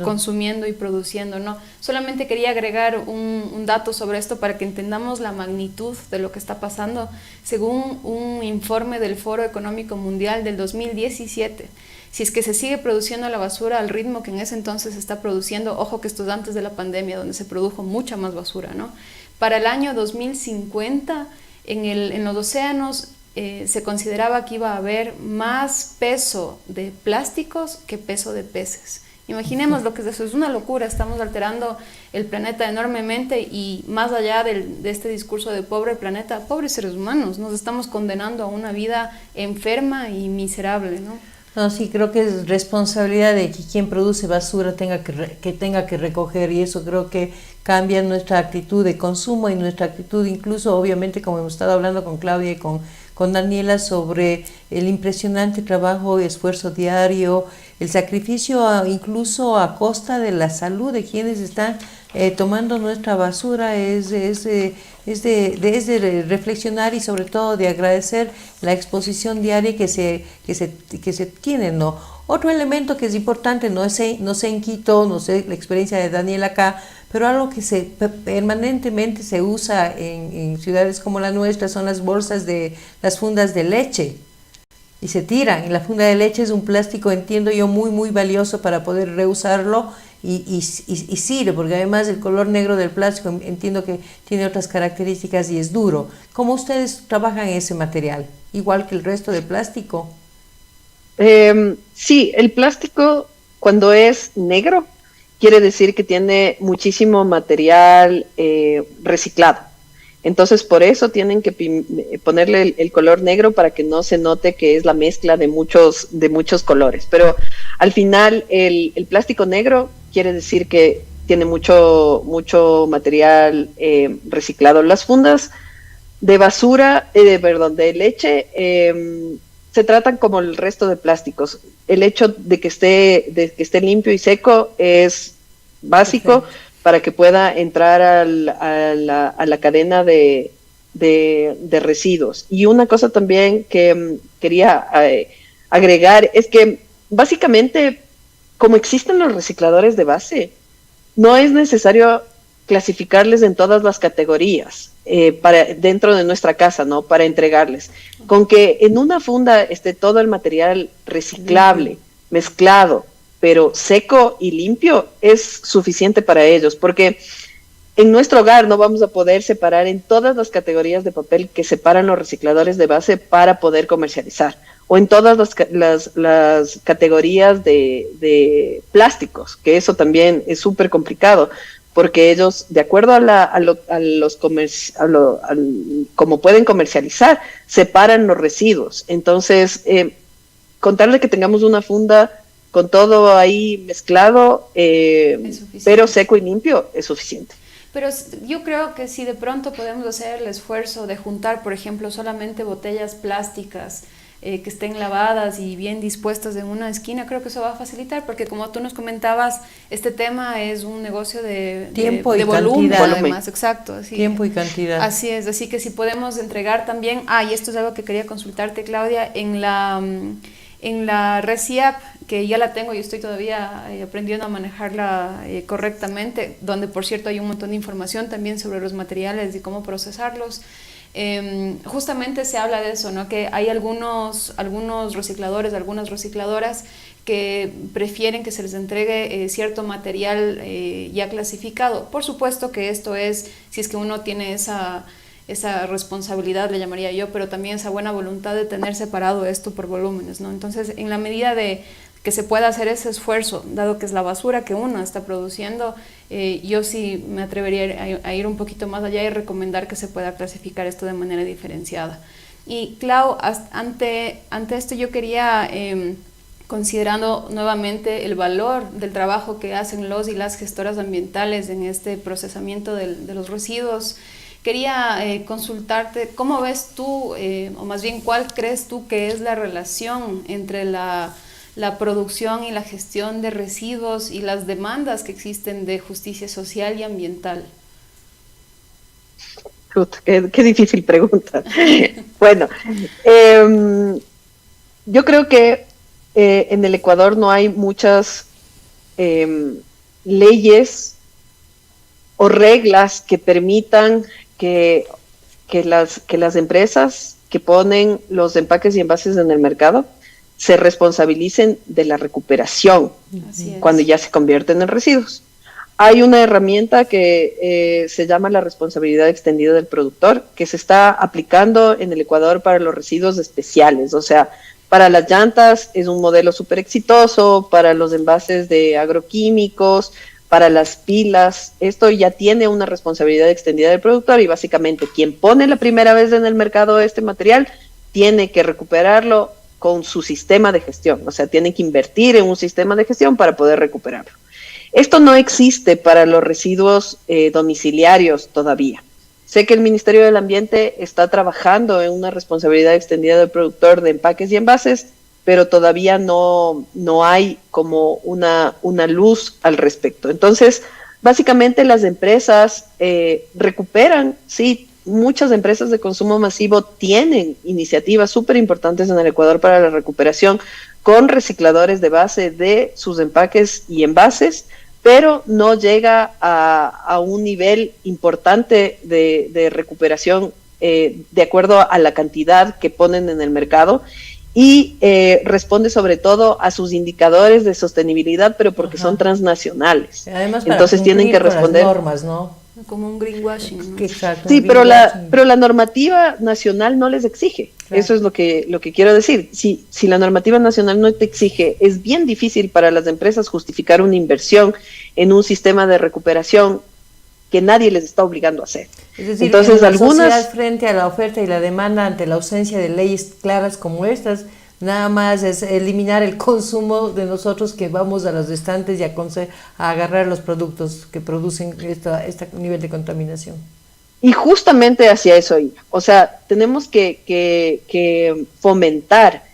consumiendo y produciendo, ¿no? Solamente quería agregar un dato sobre esto para que entendamos la magnitud de lo que está pasando. Según un informe del Foro Económico Mundial del 2017, si es que se sigue produciendo la basura al ritmo que en ese entonces se está produciendo, ojo que esto es antes de la pandemia, donde se produjo mucha más basura, ¿no? Para el año 2050, en los océanos se consideraba que iba a haber más peso de plásticos que peso de peces. Imaginemos lo que es eso, es una locura, estamos alterando el planeta enormemente y más allá de este discurso de pobre planeta, pobres seres humanos, nos estamos condenando a una vida enferma y miserable, ¿no? No, sí, creo que es responsabilidad de que quien produce basura tenga que recoger, y eso creo que cambia nuestra actitud de consumo y nuestra actitud, incluso obviamente como hemos estado hablando con Claudia y con Daniela sobre el impresionante trabajo y esfuerzo diario, el sacrificio incluso a costa de la salud de quienes están tomando nuestra basura, es de reflexionar y sobre todo de agradecer la exposición diaria que se tiene, ¿no? Otro elemento que es importante, no sé en Quito, no sé la experiencia de Daniel acá, pero algo que permanentemente se usa en ciudades como la nuestra son las fundas de leche. Y se tiran, y la funda de leche es un plástico, entiendo yo, muy muy valioso para poder reusarlo y sirve, porque además el color negro del plástico entiendo que tiene otras características y es duro. ¿Cómo ustedes trabajan ese material? ¿Igual que el resto de plástico? Sí, el plástico cuando es negro quiere decir que tiene muchísimo material reciclado. Entonces, por eso tienen que ponerle el color negro para que no se note que es la mezcla de muchos colores. Pero al final, el plástico negro quiere decir que tiene mucho material reciclado. Las fundas de basura, de leche, se tratan como el resto de plásticos. El hecho de que esté limpio y seco es básico. Perfecto. Para que pueda entrar a la cadena de residuos. Y una cosa también que quería agregar es que básicamente, como existen los recicladores de base, no es necesario clasificarles en todas las categorías dentro de nuestra casa, ¿no? Para entregarles. Con que en una funda esté todo el material reciclable, mezclado, pero seco y limpio, es suficiente para ellos, porque en nuestro hogar no vamos a poder separar en todas las categorías de papel que separan los recicladores de base para poder comercializar, o en todas las categorías de plásticos, que eso también es súper complicado, porque ellos, de acuerdo como pueden comercializar, separan los residuos. Entonces, contarle que tengamos una funda con todo ahí mezclado, pero seco y limpio, es suficiente. Pero yo creo que si de pronto podemos hacer el esfuerzo de juntar, por ejemplo, solamente botellas plásticas que estén lavadas y bien dispuestas en una esquina, creo que eso va a facilitar, porque como tú nos comentabas, este tema es un negocio de tiempo y volumen, cantidad. Además, exacto. Así, tiempo y cantidad. Así es, así que si podemos entregar también, y esto es algo que quería consultarte, Claudia, en la ReciApp, que ya la tengo y estoy todavía aprendiendo a manejarla correctamente, donde por cierto hay un montón de información también sobre los materiales y cómo procesarlos. Justamente se habla de eso, ¿no? Que hay algunos recicladores, algunas recicladoras que prefieren que se les entregue cierto material ya clasificado. Por supuesto que esto es, si es que uno tiene esa responsabilidad, le llamaría yo, pero también esa buena voluntad de tener separado esto por volúmenes, ¿no? Entonces, en la medida de que se pueda hacer ese esfuerzo, dado que es la basura que uno está produciendo, yo sí me atrevería a ir un poquito más allá y recomendar que se pueda clasificar esto de manera diferenciada. Y Clau, ante esto yo quería, considerando nuevamente el valor del trabajo que hacen los y las gestoras ambientales en este procesamiento de los residuos, quería consultarte, ¿cómo ves tú, o más bien cuál crees tú que es la relación entre la la producción y la gestión de residuos y las demandas que existen de justicia social y ambiental? Qué difícil pregunta. Bueno, yo creo que en el Ecuador no hay muchas leyes o reglas que permitan que las empresas que ponen los empaques y envases en el mercado se responsabilicen de la recuperación cuando ya se convierten en residuos. Hay una herramienta que se llama la responsabilidad extendida del productor, que se está aplicando en el Ecuador para los residuos especiales. O sea, para las llantas es un modelo súper exitoso, para los envases de agroquímicos, para las pilas. Esto ya tiene una responsabilidad extendida del productor y básicamente quien pone la primera vez en el mercado este material tiene que recuperarlo con su sistema de gestión. O sea, tiene que invertir en un sistema de gestión para poder recuperarlo. Esto no existe para los residuos domiciliarios todavía. Sé que el Ministerio del Ambiente está trabajando en una responsabilidad extendida del productor de empaques y envases, pero todavía no hay como una luz al respecto. Entonces, básicamente las empresas recuperan, sí, muchas empresas de consumo masivo tienen iniciativas súper importantes en el Ecuador para la recuperación con recicladores de base de sus empaques y envases, pero no llega a un nivel importante de recuperación de acuerdo a la cantidad que ponen en el mercado y responde sobre todo a sus indicadores de sostenibilidad, pero porque son transnacionales. Además, entonces tienen que responder las normas, ¿no? Como un greenwashing, ¿no? Exacto, sí, pero la normativa nacional no les exige. Claro. Eso es lo que quiero decir. Si la normativa nacional no te exige, es bien difícil para las empresas justificar una inversión en un sistema de recuperación que nadie les está obligando a hacer. Es decir, entonces en la algunas sociedad frente a la oferta y la demanda ante la ausencia de leyes claras como estas, nada más es eliminar el consumo de nosotros que vamos a los estantes y a agarrar los productos que producen este nivel de contaminación. Y justamente hacia eso iba. O sea, tenemos que fomentar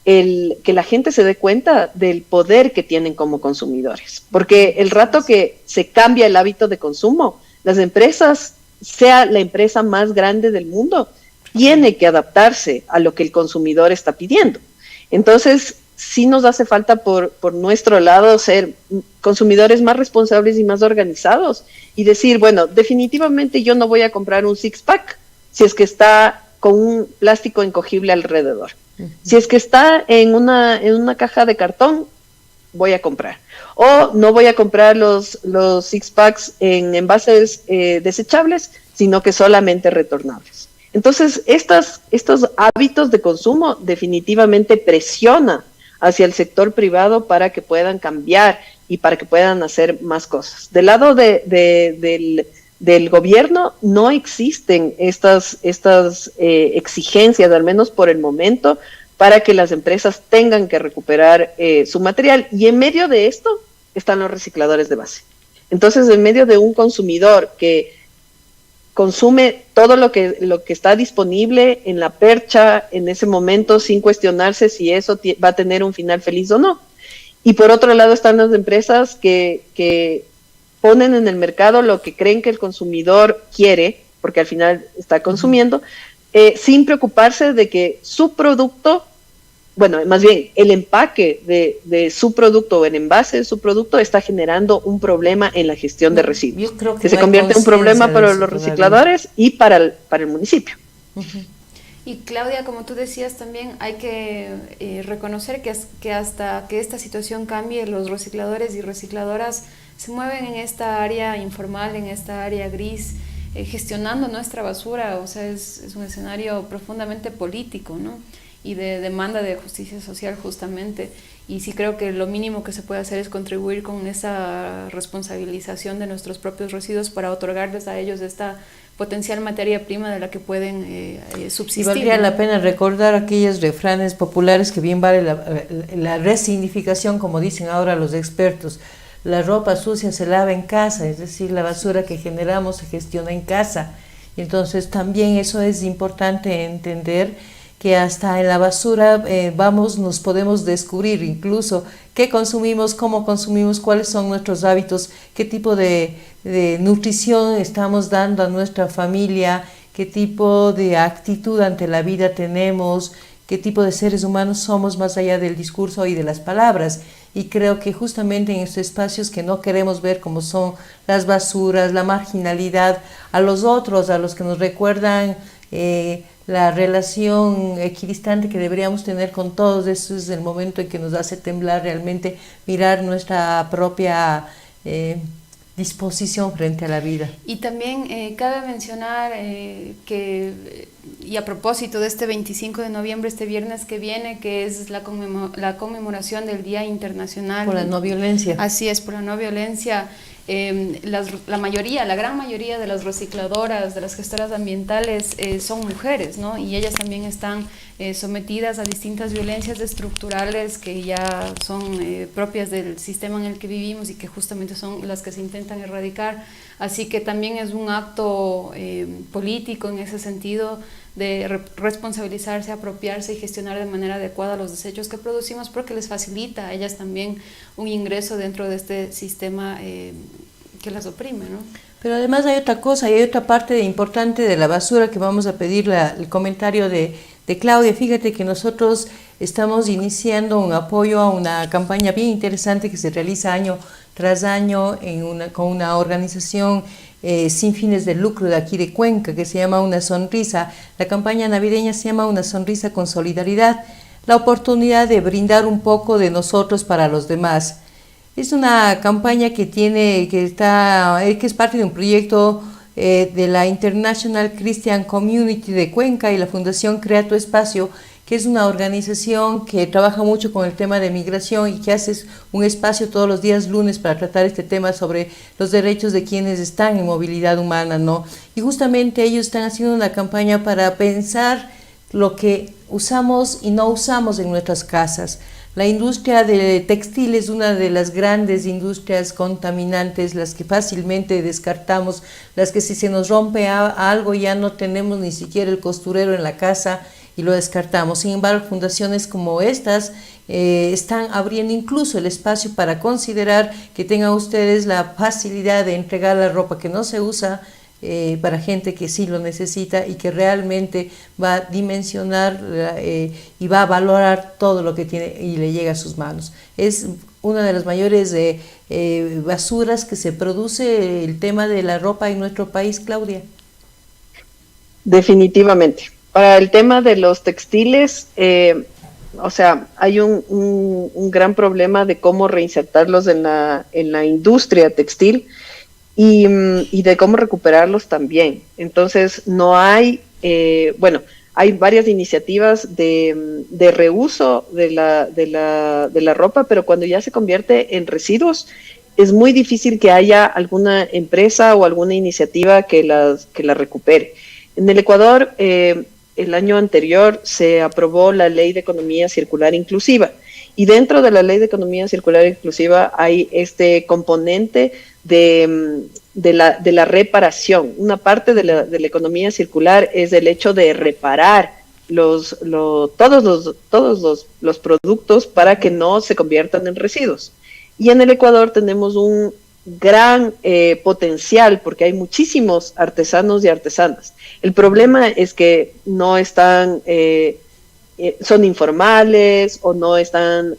que la gente se dé cuenta del poder que tienen como consumidores. Porque el rato que se cambia el hábito de consumo, las empresas, sea la empresa más grande del mundo, tiene que adaptarse a lo que el consumidor está pidiendo. Entonces, sí nos hace falta por nuestro lado ser consumidores más responsables y más organizados y decir, bueno, definitivamente yo no voy a comprar un six-pack si es que está con un plástico encogible alrededor. Si es que está en una caja de cartón, voy a comprar. O no voy a comprar los six-packs en envases desechables, sino que solamente retornables. Entonces, estos hábitos de consumo definitivamente presionan hacia el sector privado para que puedan cambiar y para que puedan hacer más cosas. Del lado del gobierno no existen estas exigencias, al menos por el momento, para que las empresas tengan que recuperar su material. Y en medio de esto están los recicladores de base. Entonces, en medio de un consumidor que consume todo lo que está disponible en la percha en ese momento sin cuestionarse si eso va a tener un final feliz o no. Y por otro lado están las empresas que ponen en el mercado lo que creen que el consumidor quiere, porque al final está consumiendo, sin preocuparse de que su producto, bueno, más bien el empaque de su producto o el envase de su producto está generando un problema en la gestión de residuos, que se convierte en un problema para los recicladores y para el municipio. Y Claudia, como tú decías también, hay que reconocer que hasta que esta situación cambie, los recicladores y recicladoras se mueven en esta área informal, en esta área gris, gestionando nuestra basura. O sea, es un escenario profundamente político, ¿no? Y de demanda de justicia social justamente, y sí creo que lo mínimo que se puede hacer es contribuir con esa responsabilización de nuestros propios residuos para otorgarles a ellos esta potencial materia prima de la que pueden subsistir. Y valdría la pena recordar aquellos refranes populares que bien vale la resignificación, como dicen ahora los expertos. La ropa sucia se lava en casa, es decir, la basura que generamos se gestiona en casa. Y entonces también eso es importante entender. que hasta en la basura nos podemos descubrir incluso qué consumimos, cómo consumimos, cuáles son nuestros hábitos, qué tipo de nutrición estamos dando a nuestra familia, qué tipo de actitud ante la vida tenemos, qué tipo de seres humanos somos más allá del discurso y de las palabras. Y creo que justamente en estos espacios que no queremos ver, como son las basuras, la marginalidad, a los otros, a los que nos recuerdan la relación equidistante que deberíamos tener con todos, eso es el momento en que nos hace temblar realmente, mirar nuestra propia disposición frente a la vida. Y también cabe mencionar y a propósito de este 25 de noviembre, este viernes que viene, que es la conmemoración del Día Internacional por la no violencia. Así es, por la no violencia. La gran mayoría de las recicladoras, de las gestoras ambientales son mujeres, ¿no? Y ellas también están sometidas a distintas violencias estructurales que ya son propias del sistema en el que vivimos y que justamente son las que se intentan erradicar. Así que también es un acto político en ese sentido de responsabilizarse, apropiarse y gestionar de manera adecuada los desechos que producimos, porque les facilita a ellas también un ingreso dentro de este sistema que las oprime, ¿no? Pero además hay otra cosa, hay otra parte importante de la basura que vamos a pedir el comentario de Claudia. Fíjate que nosotros estamos iniciando un apoyo a una campaña bien interesante que se realiza año tras año con una organización sin fines de lucro de aquí de Cuenca, que se llama Una Sonrisa. La campaña navideña se llama Una Sonrisa con Solidaridad, la oportunidad de brindar un poco de nosotros para los demás. Es una campaña que es parte de un proyecto de la International Christian Community de Cuenca y la Fundación Crea tu Espacio, que es una organización que trabaja mucho con el tema de migración y que hace un espacio todos los días lunes para tratar este tema sobre los derechos de quienes están en movilidad humana, ¿no? Y justamente ellos están haciendo una campaña para pensar lo que usamos y no usamos en nuestras casas. La industria de textil es una de las grandes industrias contaminantes, las que fácilmente descartamos, las que si se nos rompe algo ya no tenemos ni siquiera el costurero en la casa y lo descartamos. Sin embargo, fundaciones como estas están abriendo incluso el espacio para considerar que tengan ustedes la facilidad de entregar la ropa que no se usa para gente que sí lo necesita y que realmente va a dimensionar y va a valorar todo lo que tiene y le llega a sus manos. Es una de las mayores basuras que se produce el tema de la ropa en nuestro país, Claudia. Definitivamente. Para el tema de los textiles, hay un gran problema de cómo reinsertarlos en la industria textil y de cómo recuperarlos también. Entonces, no hay, hay varias iniciativas de reuso de la ropa, pero cuando ya se convierte en residuos, es muy difícil que haya alguna empresa o alguna iniciativa que la recupere. En el Ecuador, el año anterior se aprobó la Ley de Economía Circular Inclusiva, y dentro de la Ley de Economía Circular Inclusiva hay este componente de la reparación. Una parte de la economía circular es el hecho de reparar todos los productos para que no se conviertan en residuos. Y en el Ecuador tenemos un gran potencial porque hay muchísimos artesanos y artesanas. El problema es que no están, son informales o no están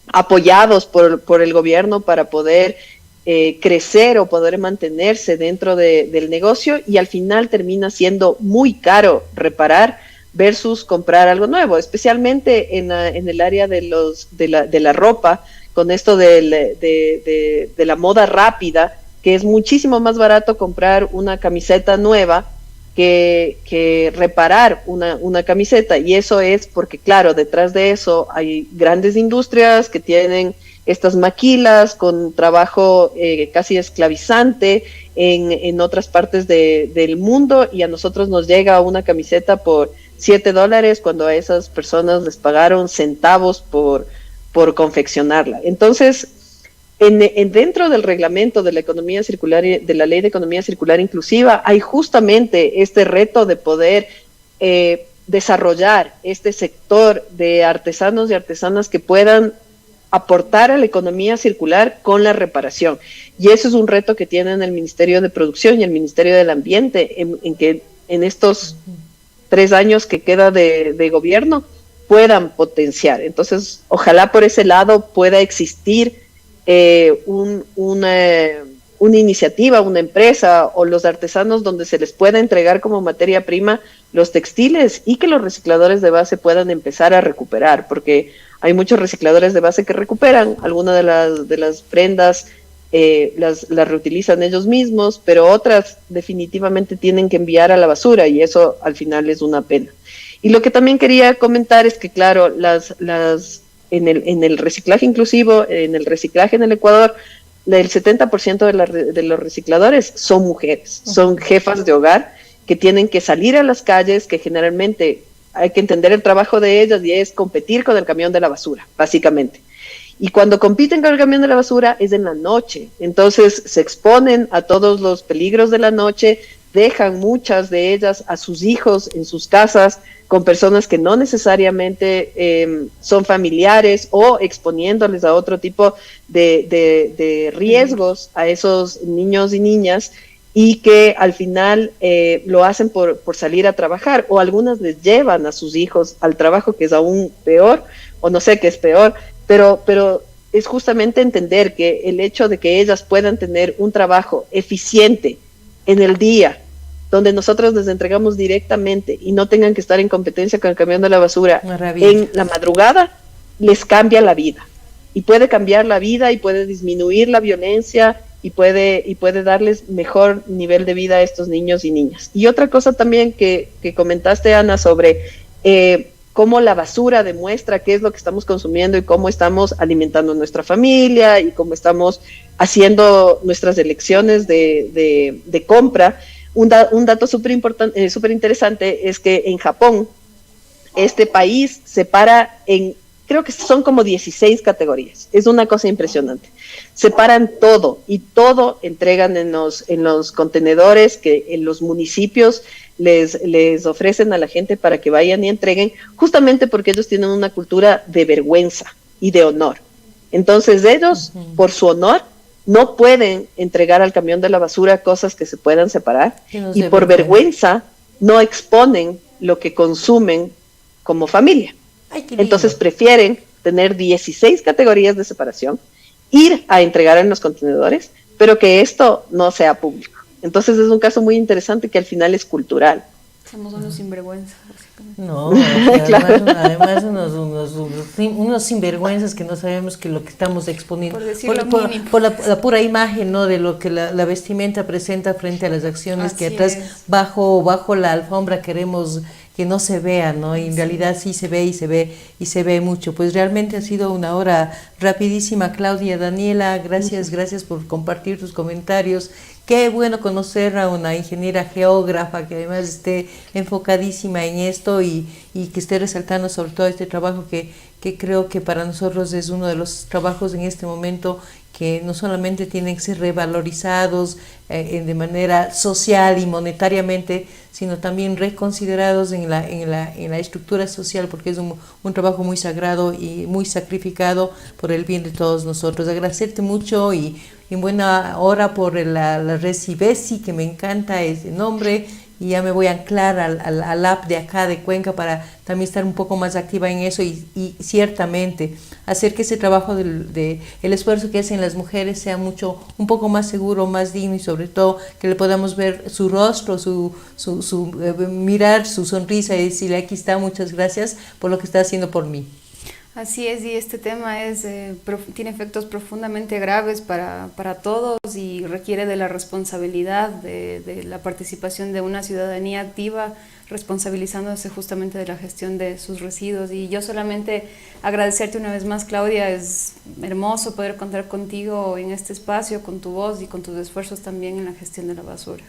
apoyados por el gobierno para poder crecer o poder mantenerse dentro del negocio, y al final termina siendo muy caro reparar versus comprar algo nuevo, especialmente en el área de la ropa, con esto de la moda rápida, que es muchísimo más barato comprar una camiseta nueva que reparar una camiseta. Y eso es porque, claro, detrás de eso hay grandes industrias que tienen estas maquilas con trabajo casi esclavizante en otras partes del mundo, y a nosotros nos llega una camiseta por $7 cuando a esas personas les pagaron centavos por confeccionarla. Entonces, dentro del reglamento de la economía circular, de la Ley de Economía Circular Inclusiva, hay justamente este reto de poder desarrollar este sector de artesanos y artesanas que puedan aportar a la economía circular con la reparación. Y eso es un reto que tienen el Ministerio de Producción y el Ministerio del Ambiente, en que en estos 3 años que queda de gobierno puedan potenciar. Entonces, ojalá por ese lado pueda existir una iniciativa, una empresa o los artesanos donde se les pueda entregar como materia prima los textiles y que los recicladores de base puedan empezar a recuperar, porque hay muchos recicladores de base que recuperan algunas de las prendas, las reutilizan ellos mismos, pero otras definitivamente tienen que enviar a la basura y eso al final es una pena. Y lo que también quería comentar es que, claro, en el reciclaje inclusivo, en el reciclaje en el Ecuador, el 70% de los recicladores son mujeres, son jefas de hogar que tienen que salir a las calles, que generalmente hay que entender el trabajo de ellas y es competir con el camión de la basura, básicamente. Y cuando compiten con el camión de la basura es en la noche, entonces se exponen a todos los peligros de la noche, dejan muchas de ellas a sus hijos en sus casas con personas que no necesariamente son familiares o exponiéndoles a otro tipo de riesgos a esos niños y niñas y que al final lo hacen por salir a trabajar o algunas les llevan a sus hijos al trabajo, que es aún peor, o no sé qué es peor, pero es justamente entender que el hecho de que ellas puedan tener un trabajo eficiente en el día, donde nosotros les entregamos directamente y no tengan que estar en competencia con el camión de la basura en la madrugada, les cambia la vida. Y puede cambiar la vida y puede disminuir la violencia y puede darles mejor nivel de vida a estos niños y niñas. Y otra cosa también que comentaste, Ana, sobre cómo la basura demuestra qué es lo que estamos consumiendo y cómo estamos alimentando a nuestra familia y cómo estamos haciendo nuestras elecciones de compra. Un dato súper interesante es que en Japón, este país separa creo que son como 16 categorías. Es una cosa impresionante. Separan todo y todo entregan en los contenedores que en los municipios les ofrecen a la gente para que vayan y entreguen, justamente porque ellos tienen una cultura de vergüenza y de honor. Entonces ellos, por su honor, no pueden entregar al camión de la basura cosas que se puedan separar y por vergüenza no exponen lo que consumen como familia. Ay, entonces prefieren tener 16 categorías de separación, ir a entregar en los contenedores, pero que esto no sea público. Entonces es un caso muy interesante que al final es cultural. Somos unos sinvergüenzas, básicamente. No, Claro. además unos sinvergüenzas que no sabemos que lo que estamos exponiendo por la pura imagen, ¿no?, de lo que la vestimenta presenta frente a las acciones. Así que atrás bajo la alfombra queremos que no se vea, ¿no? Y en realidad sí se ve y se ve mucho. Pues realmente ha sido una hora rapidísima, Claudia. Daniela, gracias por compartir tus comentarios. Qué bueno conocer a una ingeniera geógrafa que además esté enfocadísima en esto y que esté resaltando sobre todo este trabajo que creo que para nosotros es uno de los trabajos en este momento que no solamente tienen que ser revalorizados de manera social y monetariamente, sino también reconsiderados en la estructura social, porque es un trabajo muy sagrado y muy sacrificado por el bien de todos nosotros. Agradecerte mucho y en buena hora por la Recibesi, que me encanta ese nombre, y ya me voy a anclar al app de acá de Cuenca para también estar un poco más activa en eso y ciertamente hacer que ese trabajo el esfuerzo que hacen las mujeres sea un poco más seguro, más digno y sobre todo que le podamos ver su rostro, su mirar, su sonrisa y decirle: aquí está, muchas gracias por lo que está haciendo por mí. Así es, y este tema tiene efectos profundamente graves para todos y requiere de la responsabilidad, de la participación de una ciudadanía activa, responsabilizándose justamente de la gestión de sus residuos. Y yo solamente agradecerte una vez más, Claudia. Es hermoso poder contar contigo en este espacio, con tu voz y con tus esfuerzos también en la gestión de la basura.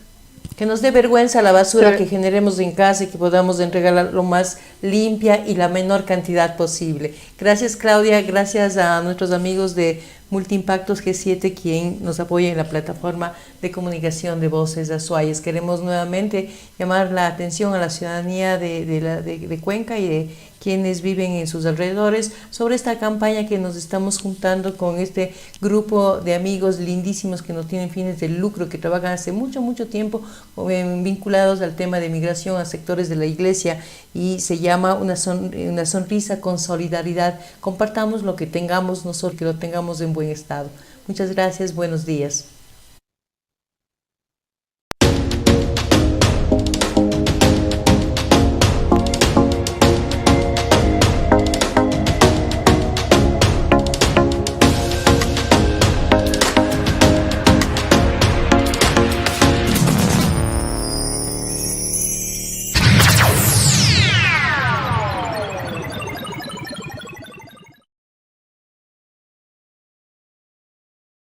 Que nos dé vergüenza la basura que generemos en casa y que podamos entregarla lo más limpia y la menor cantidad posible. Gracias, Claudia, gracias a nuestros amigos de Multiimpactos G7, quien nos apoya en la plataforma de comunicación de Voces Azuayas. Queremos nuevamente llamar la atención a la ciudadanía de Cuenca y de quienes viven en sus alrededores sobre esta campaña que nos estamos juntando con este grupo de amigos lindísimos que no tienen fines de lucro, que trabajan hace mucho tiempo vinculados al tema de migración a sectores de la iglesia, y se llama una sonrisa con solidaridad. Compartamos lo que tengamos nosotros, que lo tengamos en buen estado. Muchas gracias, buenos días.